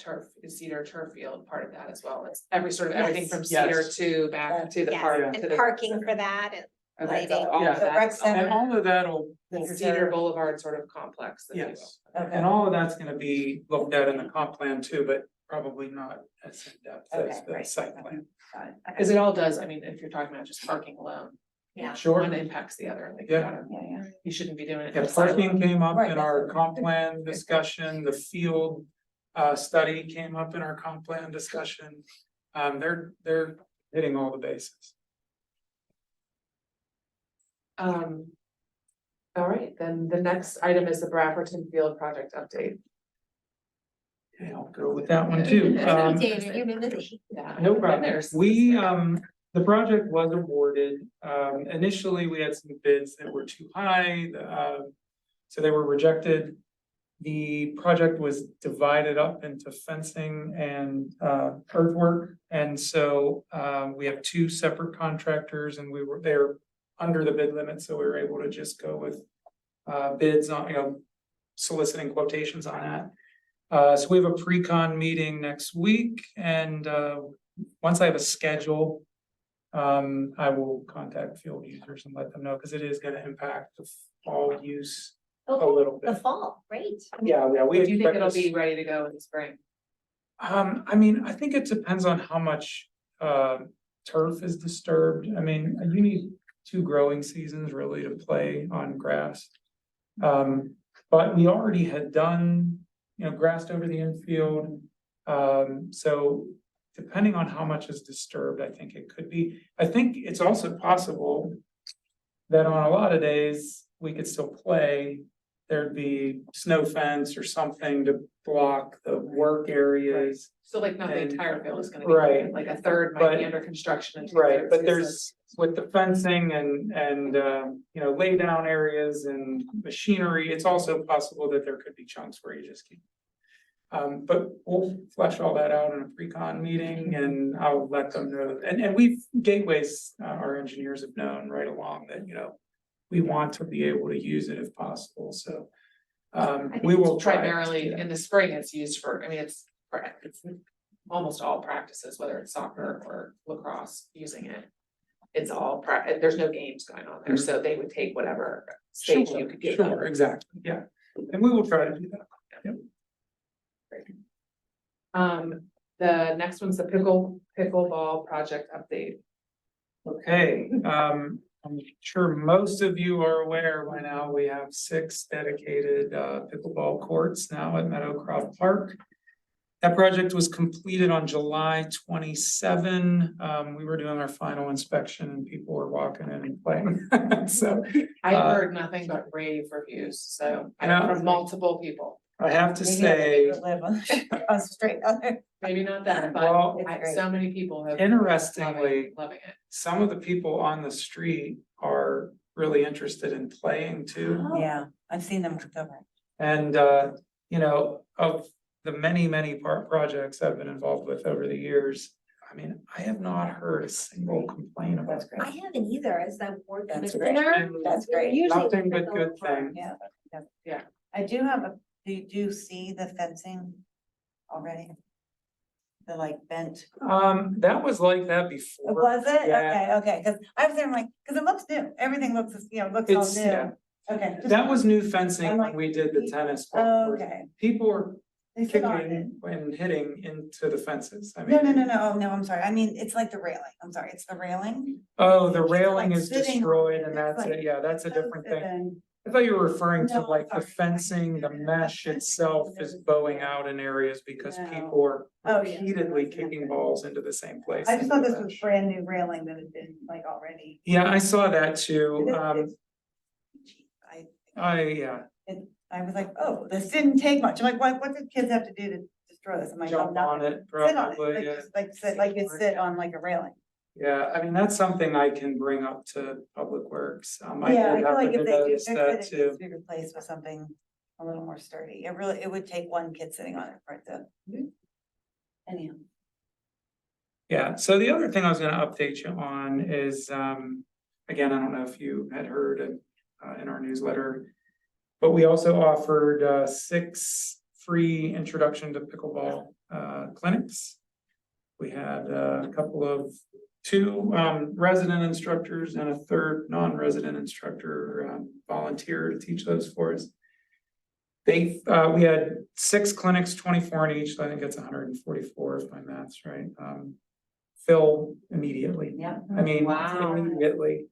Cedar turf field part of that as well. It's everything Yes. from Cedar Yes. to back to the Yes, park. Yeah. to and the- parking for that and Okay, so lighting. all Yeah. of The rec that, center. And all of that'll, the Cedar Boulevard sort of complex. if you will. yes, and all of that's gonna be looked at in the comp plan too, but probably not as in-depth as Okay, the right. site plan. Got it. Cause it all does, I mean, if you're talking about just parking alone. Yeah. Sure. One impacts the other, like, Yeah. you shouldn't be doing it. Yeah, in a silo. parking came up Right, in our comp plan discussion, the field study came up in our comp plan discussion. They're hitting all the bases. All right, then the next item is the Brafferton Field project update. Yeah, I'll go with that one too. David, you've been busy. Yeah. No problem. There's- We, the project was awarded. Initially, we had some bids that were too high, so they were rejected. The project was divided up into fencing and, earthwork. And so, we have two separate contractors and they're under the bid limit, so we were able to just go with, bids on, soliciting quotations on that. So we have a pre-con meeting next week and, once I have a schedule, I will contact field users and let them know, because it is gonna impact the fall use a little The bit. fall, great. Yeah, we Do you think expect it'll this- be ready to go in the spring? I mean, I think it depends on how much turf is disturbed. I mean, you need 2 growing seasons really to play on grass. But we already had done, grassed over the infield. So depending on how much is disturbed, I think it could be. I think it's also possible that on a lot of days, we could still play. There'd be snow fence or something to block the work areas. So like not the And- entire field is gonna be, Right. like a third might be But- under construction. and Right, two-thirds but is there's, with the fencing and, lay down areas and machinery, it's also possible that there could be chunks where you just keep. But we'll flesh all that out in a pre-con meeting and I'll let them know. And Gateways, our engineers have known right along that, we want to be able to use it if possible, so. We will try. Primarily in the spring, it's used for, I mean, it's almost all practices, whether it's soccer or lacrosse, using it. It's all, there's no games going on there, so they would take whatever stage you could give them. Sure, exactly, yeah. And we will try to do that. The next one's the pickleball project update. Okay, I'm sure most of you are aware by now, we have 6 dedicated pickleball courts now at Meadowcroft Park. That project was completed on July 27. We were doing our final inspection and people were walking in and playing. So I heard nothing but rave reviews, so Yeah. from multiple people, I have to Maybe say, I live on straight other. maybe not that, Well, but it's so many people have. Interestingly, Loving it. some of the people on the street are really interested in playing too. Yeah, I've seen them over. And, of the many projects I've been involved with over the years, I mean, I have not heard a single complaint about That's great. I haven't either, as that board That's commissioner. great. That's great. Usually Nothing but it's good all fun. things. Yeah. Yeah. I do have do you see the fencing already? The like bent, That was like that before. was it? Yeah. Okay, cause I was there like, cause it looks new, everything looks, looks all It's, yeah, new. Okay. just- that was new fencing I'm when like, we did the tennis. court. Okay. People were They sit on it. kicking and hitting into the fences. I No, mean. no, I'm sorry. I mean, it's like the railing. I'm sorry, it's the railing. Oh, the Kids are, railing like, is sitting on destroyed it. and It's that's like- it. Yeah, that's a different thing. And- I thought you were referring to No, like the sorry. fencing, the mesh itself is bowing out in areas because No. people are Oh, yeah. repeatedly kicking balls into the same place. I just thought into this the was mesh. brand new railing that had been like already. Yeah, I saw that too. I was like, oh, this didn't take much. I'm like, what did kids have to do to destroy this? I'm like, oh, Jump on nothing. it, Sit on it, probably, like, yeah. just like sit, like you sit on like a railing. Yeah, I mean, that's something I can bring up to Public Works. I Yeah, I did feel like happen to if they do notice fix that it, it too. needs to be replaced with something a little more sturdy. It would take one kid sitting on it for it to. Anyhow. Yeah, so the other thing I was gonna update you on is, again, I don't know if you had heard in our newsletter. But we also offered 6 free introduction to pickleball clinics. We had a couple of 2 resident instructors and a third non-resident instructor volunteer to teach those for us. We had 6 clinics, 24 in each, so I think it's 144 if my math's right. Fill immediately. Yeah. I mean, Wow. immediately.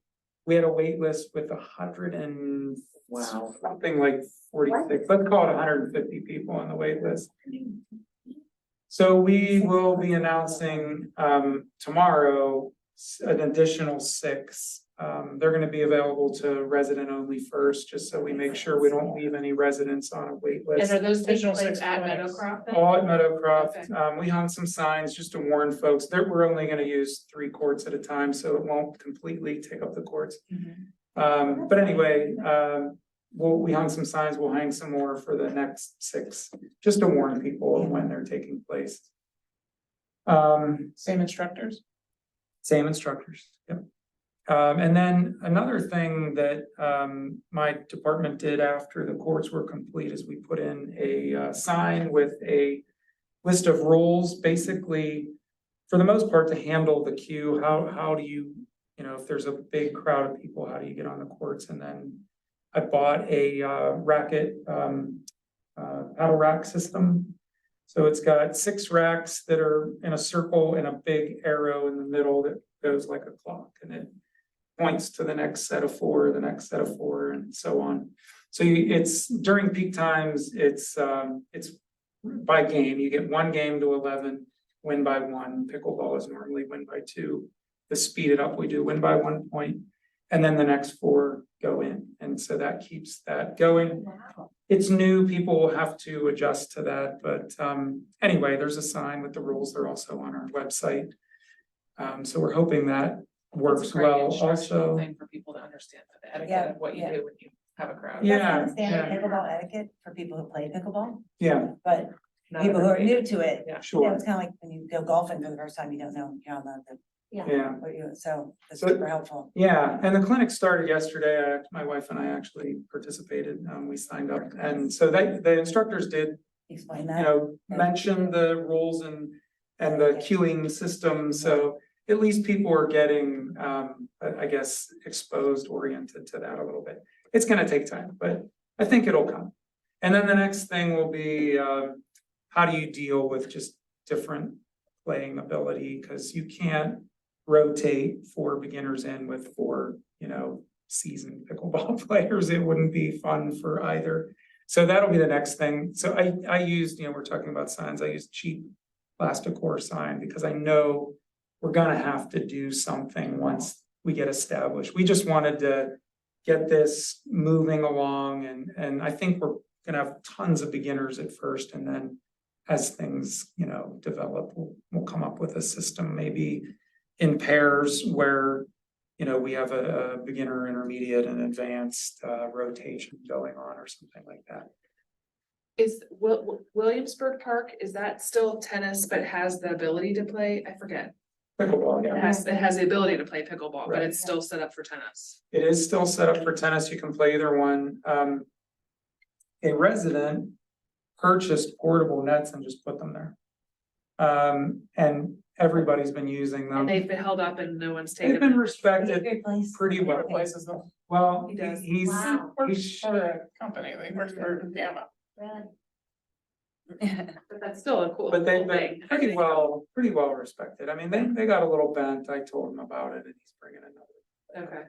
We had a wait list with 100 and something like 46, let's call it 150 people on the wait list. So we will be announcing tomorrow an additional 6 They're gonna be available to resident only first, just so we make sure we don't leave any residents on a wait And list. are those taking Digital place six at clinics. Meadowcroft then? All at Meadowcroft, Okay. we hung some signs just to warn folks that we're only gonna use 3 courts at a time, so it won't completely take up the courts. But anyway, we hung some signs, we'll hang some more for the next 6, just to warn people of when they're taking place. Same instructors? Same instructors, yep. And then another thing that my department did after the courts were complete is we put in a sign with a list of rules, basically, for the most part, to handle the queue. How do you, if there's a big crowd of people, how do you get on the courts? And then I bought a racket paddle rack system. So it's got 6 racks that are in a circle and a big arrow in the middle that goes like a clock, and it points to the next set of 4, the next set of 4, and so on. So it's during peak times, it's by game. You get 1 game to 11, win by 1. Pickleball is normally win by 2. To speed it up, we do win by 1 point, and then the next 4 go in, and so that keeps that going. It's new, people will have to adjust to that, but anyway, there's a sign with the rules. They're also on our website. So we're hoping that works It's a great well instructional also. thing for people to understand the etiquette Yeah, of what you yeah. do when you have a crowd. Yeah, That's kind of standard yeah. pickleball etiquette for people who play pickleball, Yeah, but Not people who are everybody. new to it, Yeah. sure, it's kind of like when you go golfing for the first time, you don't know, you're not allowed to, yeah. so that's So- super helpful. Yeah, and the clinic started yesterday. My wife and I actually participated. We signed up, and so the instructors did, Explain that. mention the rules and the queuing system. So at least people are getting, I guess, exposed, oriented to that a little bit. It's gonna take time, but I think it'll come. And then the next thing will be, how do you deal with just different playing ability? Because you can't rotate 4 beginners in with 4, seasoned pickleball players. It wouldn't be fun for either. So that'll be the next thing. So I used, we're talking about signs. I used cheap Plasticore sign because I know we're gonna have to do something once we get established. We just wanted to get this moving along, and I think we're gonna have tons of beginners at first, and then as things, develop, we'll come up with a system, maybe in pairs where, we have a beginner, intermediate, and advanced rotation going on or something like that. Is Williamsburg Park, is that still tennis but has the ability to play? I forget. Pickleball, It yeah. has the ability to play pickleball, but Right. it's still set up for tennis. It is still set up for tennis. You can play either one. A resident purchased portable nets and just put them there. And everybody's been using them. And they've been held up and no one's They've taken been them. respected Great place. pretty well. Places though. Well, He does. he's, Wow. Works he's, for a company, they work for Gamma. Really? But that's still a cool, but they've cool been thing. I pretty think. well respected. I mean, they got a little bent. I told him about it and he's bringing another. Okay.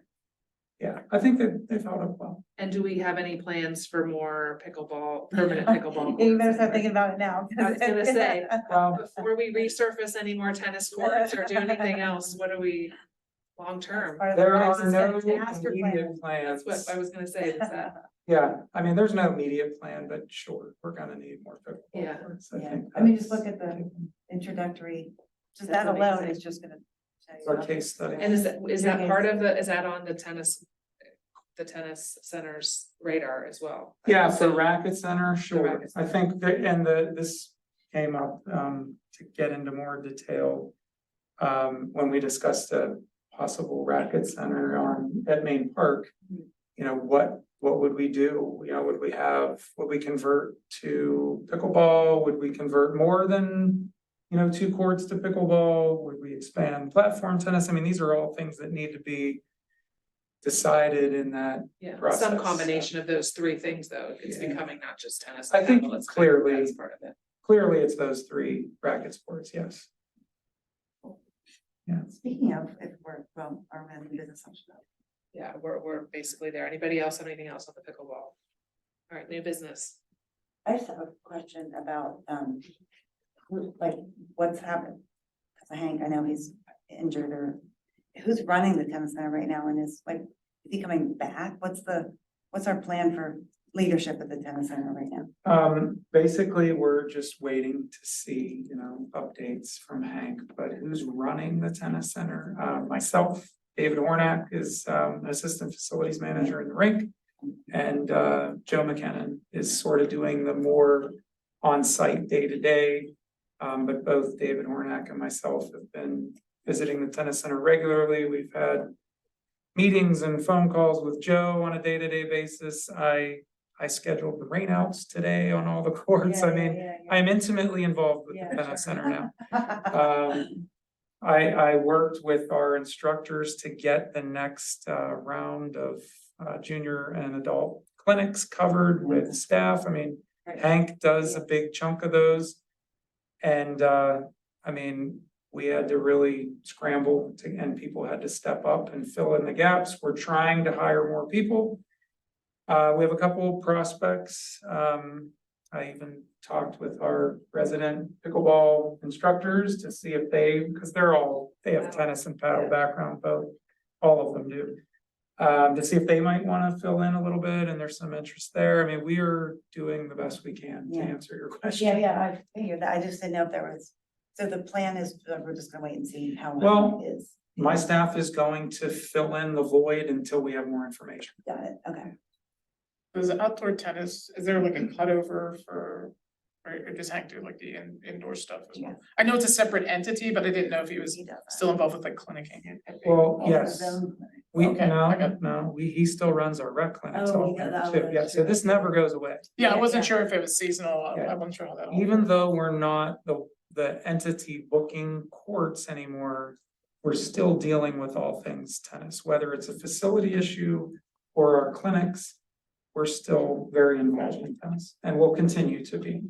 Yeah, I think they've held up well. And do we have any plans for more pickleball, permanent pickleball? You better courts start anywhere? thinking about it now. I was gonna say, Well, before we resurface any more tennis courts or do anything else, what are we, long term? there are no Master plan. immediate plans. That's what I was gonna say, is that, Yeah, I mean, there's no immediate plan, but sure, we're gonna need more pickleball Yeah. courts. Yeah, think I mean, just that's- look at the introductory, just That's that alone amazing. is just gonna. tell you It's our about case study. and is that part of is that on the tennis center's radar as well? Yeah, for Racket Center, sure. Racket I think that, and this came up, to get into more detail. When we discussed a possible Racket Center at Main Park. What would we do? Would we convert to pickleball? Would we convert more than, 2 courts to pickleball? Would we expand platform tennis? I mean, these are all things that need to be decided in that. Yeah, Process. some combination of those 3 things, though, it's Yeah. becoming not just tennis. I think paddle, it's clearly- that's part of it. Clearly, it's those 3 racket sports, yes. Speaking of, if are we in business? Yeah, we're basically there. Anybody else have anything else on the pickleball? All right, new business. I just have a question about, like, what's happened? Cause Hank, I know he's injured or who's running the tennis center right now and is like, is he coming back? What's our plan for leadership at the tennis center right now? Basically, we're just waiting to see, updates from Hank, but who's running the tennis center? Myself, David Hornak is, an assistant facilities manager in the rink. And, Joe McKinnon is sort of doing the more on-site day-to-day. But both David Hornak and myself have been visiting the tennis center regularly. We've had meetings and phone calls with Joe on a day-to-day basis. I scheduled the rainouts today on all the courts. I mean, I'm intimately involved with the tennis center now. I worked with our instructors to get the next round of junior and adult clinics covered with staff. I mean, Hank does a big chunk of those. And I mean, we had to really scramble and people had to step up and fill in the gaps. We're trying to hire more people. We have a couple of prospects. I even talked with our resident pickleball instructors to see if because they have tennis and paddle background, both, all of them do. To see if they might want to fill in a little bit, and there's some interest there. I mean, we are doing the best we can to answer your question. I figured that. I just didn't know if there was, so the plan is, we're just gonna wait and see how Well, it is. My staff is going to fill in the void until we have more information. Got it, okay. Does outdoor tennis, is there like a cutover for, or does Hank do like the indoor stuff as well? I know it's a separate entity, but I didn't know if he was He does that. still involved with like clinicking. Well, Oh, yes, his own clinic. he still runs our rec clinics Oh, out he does there that too. one, Yeah, so sure. this never goes away. Yeah, I Yeah, wasn't yeah. sure if it was seasonal. Yeah. I wasn't sure how that. Even though we're not the entity booking courts anymore, we're still dealing with all things tennis, whether it's a facility issue or our clinics. We're still very involved in tennis and will continue to be.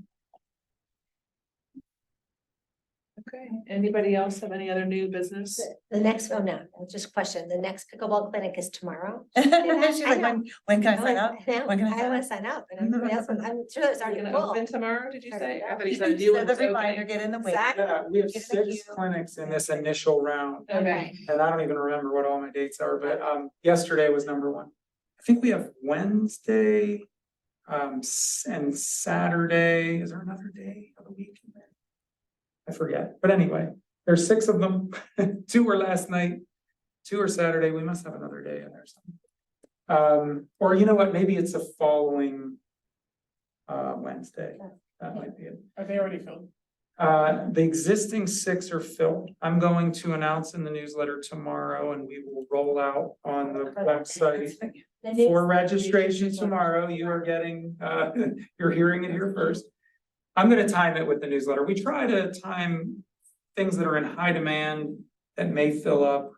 Okay, anybody else have any other new business? The next, oh no, just a question, the next pickleball clinic is tomorrow. She's I like, know. when can I sign up? I know, When can I I sign wanna up? sign up, and everybody else, I'm sure it's Are you already gonna full. open tomorrow, did you say? I thought he You said you Set was the reminder, opening. get in the wait. Exactly. Yeah, we have Thank 6 you. clinics in this initial round. Okay, And I don't even remember what all my dates are, but yesterday was number 1. I think we have Wednesday and Saturday. Is there another day of the week in there? I forget, but anyway, there's 6 of them. 2 were last night, 2 are Saturday. We must have another day in there something. Or you know what, maybe it's a following Wednesday. That might be it. Are they already filled? The existing 6 are filled. I'm going to announce in the newsletter tomorrow and we will roll out on the website The next- for registration tomorrow. You are getting, you're hearing it here first. I'm gonna time it with the newsletter. We try to time things that are in high demand that may fill up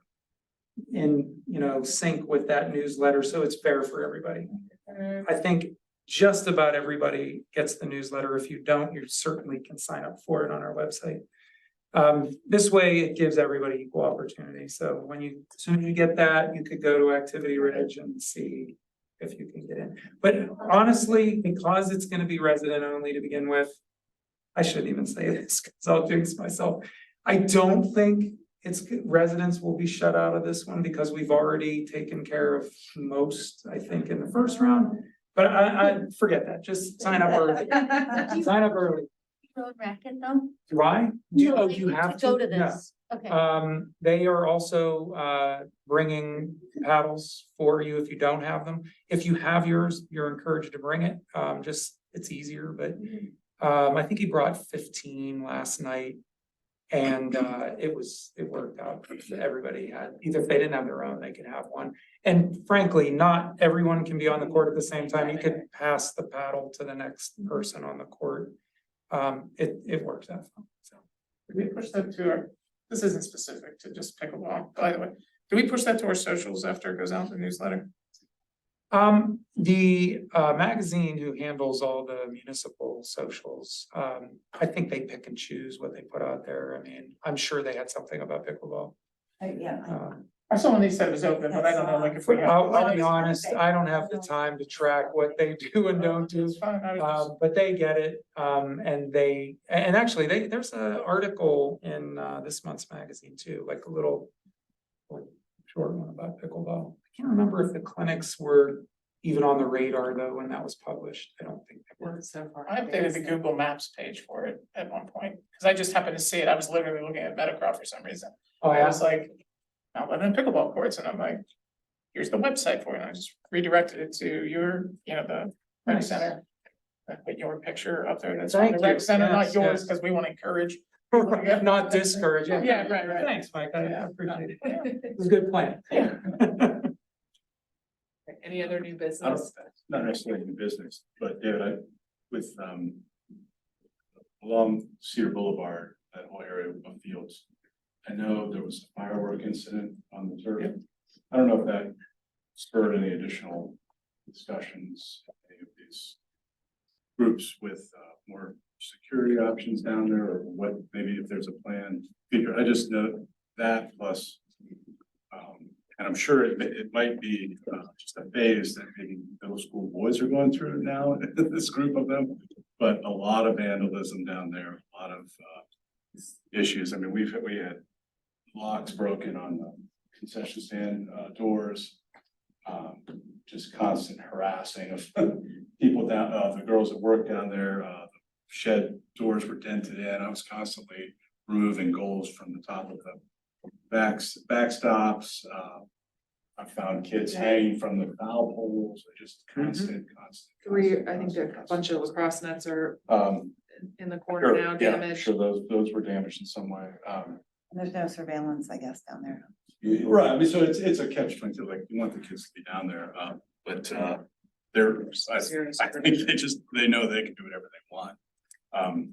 in, sync with that newsletter, so it's fair for everybody. I think just about everybody gets the newsletter. If you don't, you certainly can sign up for it on our website. This way it gives everybody equal opportunity. So as soon as you get that, you could go to Activity Ridge and see if you can get in. But honestly, because it's gonna be resident only to begin with, I shouldn't even say this because I'll jinx myself. I don't think residents will be shut out of this one because we've already taken care of most, I think, in the first round. But I forget that. Just sign up early. Sign up early. Road racket though? Do I? No, You have to? Go to No. this, okay. They are also bringing paddles for you if you don't have them. If you have yours, you're encouraged to bring it. It's easier, but I think he brought 15 last night. And it worked out. Everybody had, either if they didn't have their own, they could have one. And frankly, not everyone can be on the court at the same time. You could pass the paddle to the next person on the court. It works out. So. Did we push that to our, this isn't specific to just pickleball, by the way. Do we push that to our socials after it goes out in the newsletter? The magazine who handles all the municipal socials, I think they pick and choose what they put out there. I mean, I'm sure they had something about pickleball. I saw when they said it was open, but I don't know, like if we. I'll be honest, I don't have the time to track what they do and don't do. It's fine, I was But they get it, and actually, there's an article in this month's magazine too, like a little short one about pickleball. I can't remember if the clinics were even on the radar though, when that was published. I don't think they were. So far. I updated the Google Maps page for it at one point, because I just happened to see it. I was literally looking at Metacroft for some reason. Oh, I yeah. was like, Mount Lebanon pickleball courts, and I'm like, here's the website for it, and I just redirected it to your, the rec Nice. center. I put your picture up there, that's on the Thank rec you. center, not Yes, yours, yes. because we want to encourage. Not discourage. Yeah, right. Thanks, Mike. I Yeah. appreciate it. It was a good plan. Yeah. Any other new I don't, business? not necessarily in business, but David, along Cedar Boulevard, that whole area of fields. I know there was a firework incident on the turf. I don't know if that spurred any additional discussions, any of these groups with more security options down there, or what, maybe if there's a plan. I just know that plus, and I'm sure it might be just a phase that maybe middle school boys are going through now, this group of them, but a lot of vandalism down there, a lot of issues. I mean, we had locks broken on the concession stand doors, just constant harassing of people down, the girls that work down there, shed doors were dented in. I was constantly removing goals from the top of the backstops. I found kids hanging from the foul poles, just constant. I think a bunch of lacrosse nets are Um, in the corner now yeah, damaged. sure, those were damaged in some way. There's no surveillance, I guess, down there. Right, I mean, so it's a catch-22, like, you want the kids to be down there, but I think they know they can do whatever they want.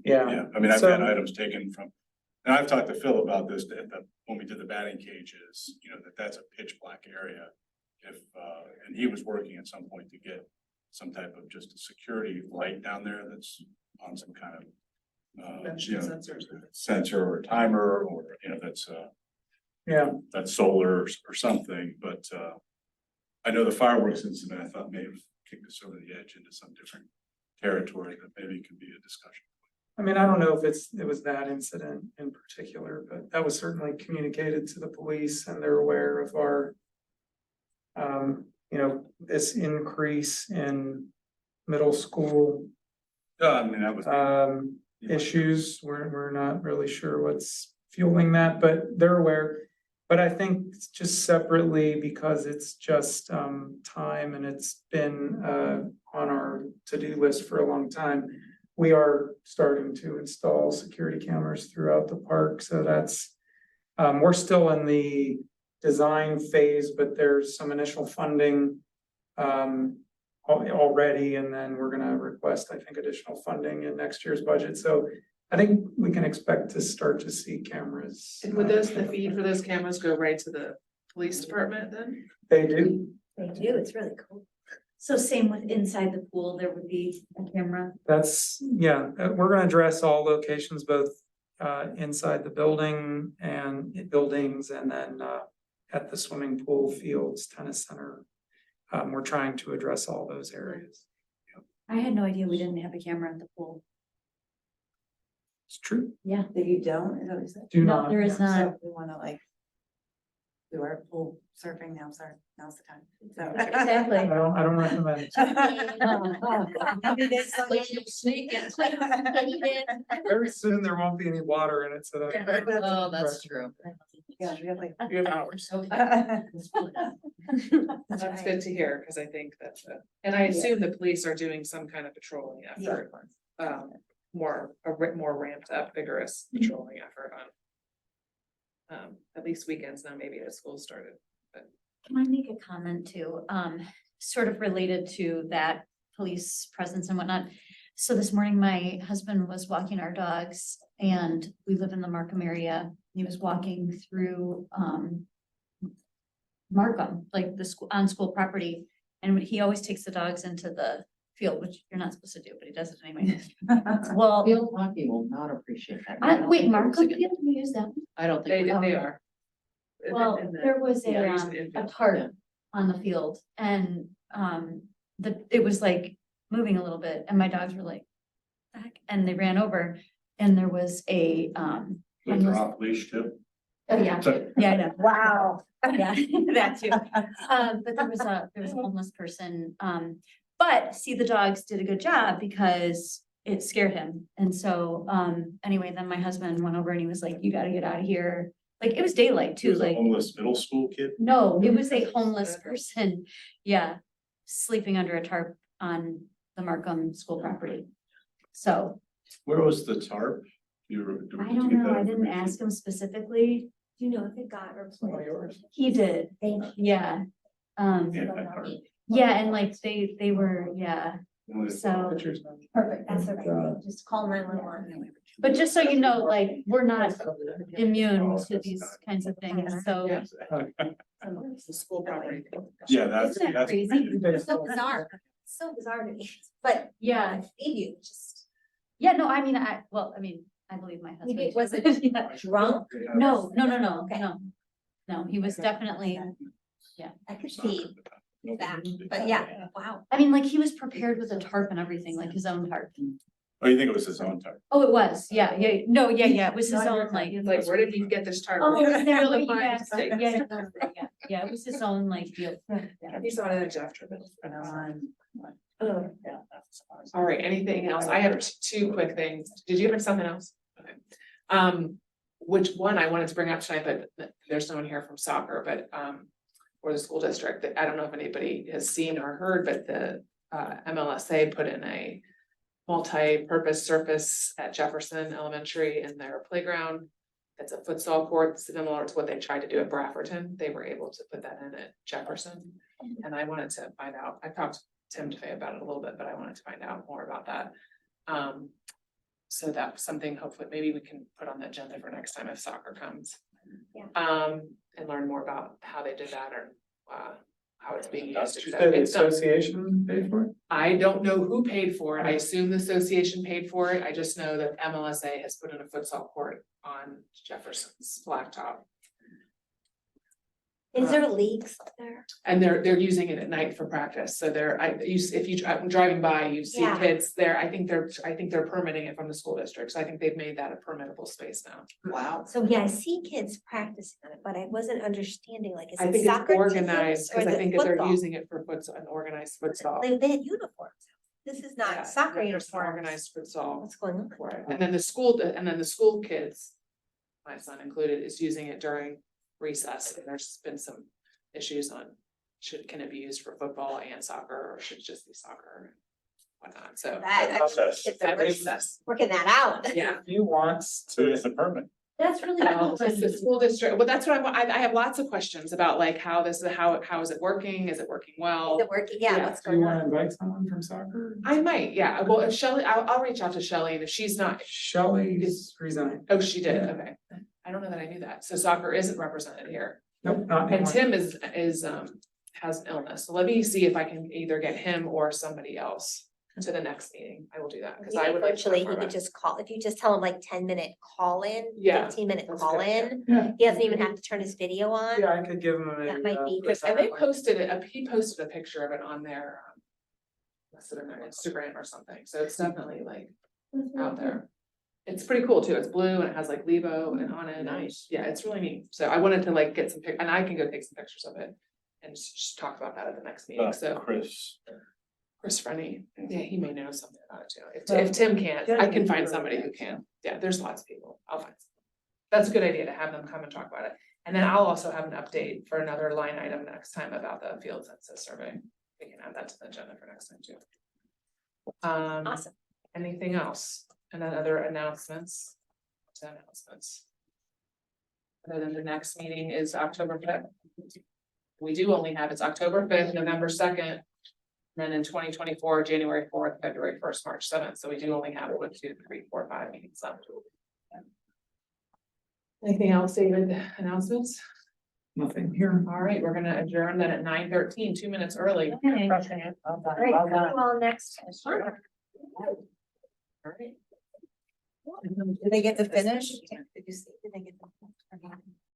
Yeah. I mean, I've So- had items taken from, and I've talked to Phil about this, when we did the batting cages, that's a pitch black area. And he was working at some point to get some type of just a security light down there that's on some kind of Motion sensors. sensor or timer, or, that's solar or something, but, I know the fireworks incident, I thought may have kicked us over the edge into some different territory that maybe could be a discussion. I mean, I don't know if it was that incident in particular, but that was certainly communicated to the police and they're aware of our. This increase in middle school I mean, that was. issues. We're not really sure what's fueling that, but they're aware. But I think just separately, because it's just time and it's been on our to-do list for a long time. We are starting to install security cameras throughout the park, so that's, we're still in the design phase, but there's some initial funding already, and then we're gonna request, I think, additional funding in next year's budget, so I think we can expect to start to see cameras. And would the feed for those cameras go right to the police department then? They do, They do, it's really cool. So same with inside the pool, there would be a camera. we're gonna address all locations, both inside the building and buildings, and then at the swimming pool, fields, tennis center. We're trying to address all those areas. I had no idea we didn't have a camera at the pool. It's true. Yeah. That you don't, is that what you said? Do No, not. there is So not. if we wanna do our pool surfing now's the time. So- Exactly. I don't recommend. Maybe there's some- Very soon there won't be any water in it, so. Oh, that's true. Yeah, really. You have hours. That's good to hear, because I think that's and I assume the police are doing some kind of patrolling effort. More ramped up, vigorous patrolling effort on. At least weekends now, maybe as school started. Can I make a comment too? Sort of related to that police presence and whatnot. So this morning, my husband was walking our dogs and we live in the Markham area. He was walking through, Markham, like the school, on school property. And he always takes the dogs into the field, which you're not supposed to do, but he does it anyway. Well, Field hockey will not appreciate that. wait, Markham Field, we use that? I don't They think. they are. Well, In the- there was yeah, a usually infield. tarp on the field and, it was like moving a little bit and my dogs were like, back, and they ran over and there was a, With their off leash too. Oh, yeah, yeah, I know. Wow. Yeah, that too. But there was a homeless person, but see, the dogs did a good job because it scared him. And so, anyway, then my husband went over and he was like, you gotta get out of here. Like, it was daylight too, It was a like, homeless middle school kid. no, it was a homeless person, yeah, sleeping under a tarp on the Markham school property. So, Where was the tarp? Do I did you don't get know, that I didn't information? ask him specifically. Do you know if it got replaced? He did, Thank you. yeah. Yeah, that tarp. Yeah, and like they were, yeah, Only- so, Pictures. Perfect, that's okay. Just call 911. but just so you know, like, we're not immune to these kinds of things, so. It's the school property. Yeah, that's, Isn't that that's. crazy? It's so bizarre, It's so bizarre to me, but Yeah, I believe you, just. yeah, no, I mean, I believe my husband. Maybe it wasn't Yeah. drunk, No, Okay. no, he was definitely, I could see that, but yeah, wow. I mean, like, he was prepared with a tarp and everything, like his own tarp. Oh, you think it was his own tarp? Oh, it was, yeah, it was his own, like. Like, where did you get this tarp? Oh, Feel exactly, the yeah, mistake. yeah, it was his own, like, deal. He saw it in Jeff Tribbett. All right, anything else? I have two quick things. Did you have something else? Okay. Which one I wanted to bring up tonight, but there's no one here from soccer, but, or the school district, that I don't know if anybody has seen or heard, but the, MLSA put in a multi-purpose surface at Jefferson Elementary in their playground. It's a futsal court similar to what they tried to do at Brafferton. They were able to put that in at Jefferson. And I wanted to find out, I talked to Tim DeFay about it a little bit, but I wanted to find out more about that. So that's something hopefully maybe we can put on the agenda for next time if soccer comes. Yeah. And learn more about how they did that or how it's being used. That's et The cetera. It's done. association paid for it? I don't know who paid for it. I assume the association paid for it. I just know that MLSA has put in a futsal court on Jefferson's blacktop. Is there leagues there? And they're using it at night for practice. So I'm driving by, you see Yeah. kids there. I think they're permitting it from the school district. So I think they've made that a permittable space now. Wow. So yeah, I see kids practicing on it, but I wasn't understanding, like, is I it think soccer it's teams organized, or because I is it think that they're football? using it for an organized futsal. They had uniforms. This is Yeah, not soccer there's uniforms. Organized futsal. What's going on? Right, and then the school kids, my son included, is using it during recess, and there's been some issues on. Can it be used for football and soccer, or should it just be soccer? and Whatnot, so. It's At a recess, working that out. yeah. He wants So to, it's a permit. That's really Well, cool. it's the school district, well, that's what I have lots of questions about, like, how is it working? Is it working well? Is it working? Yeah, Yeah. what's do you going wanna on? invite someone from soccer? I might, yeah, well, if Shelley, I'll reach out to Shelley, and if she's not, Shelley's resigned. oh, she did, Yeah. okay. I don't know that I knew that, so soccer isn't represented here. Nope, not And anymore. Tim has an illness, so let me see if I can either get him or somebody else to the next meeting. I will do that, because I would. like to Virtually, learn he more could about just call, if you just tell him like 10-minute call in, Yeah, 15-minute that's call good, in. Yeah. He doesn't even have to turn his video on. Yeah, I could give him a. That might be it. And they posted it, he posted a picture of it on their, listed in their Instagram or something, so it's definitely like out there. It's pretty cool too, it's blue and it has like Levo and on it. Nice. Yeah, it's really neat, so I wanted to like get some and I can go take some pictures of it. And just talk about that at the next meeting, so. Chris. Chris Frenny, yeah, he may know something about it too. If Tim can't, I can find somebody who can. Yeah, there's lots of people. I'll find. That's a good idea to have them come and talk about it. And then I'll also have an update for another line item next time about the field census survey. We can add that to the agenda for next time too. Awesome. Anything else? And then other announcements? Other than the next meeting is October 5th. We do only have, it's October 5th, November 2nd. Then in 2024, January 4th, February 1st, March 7th. So we do only have 1, 2, 3, 4, 5 meetings left. Anything else, David? Announcements? Nothing here. All right, we're gonna adjourn then at 9:13, 2 minutes early. Okay. All right, see you all next. All right. Do they get to finish? Did you see?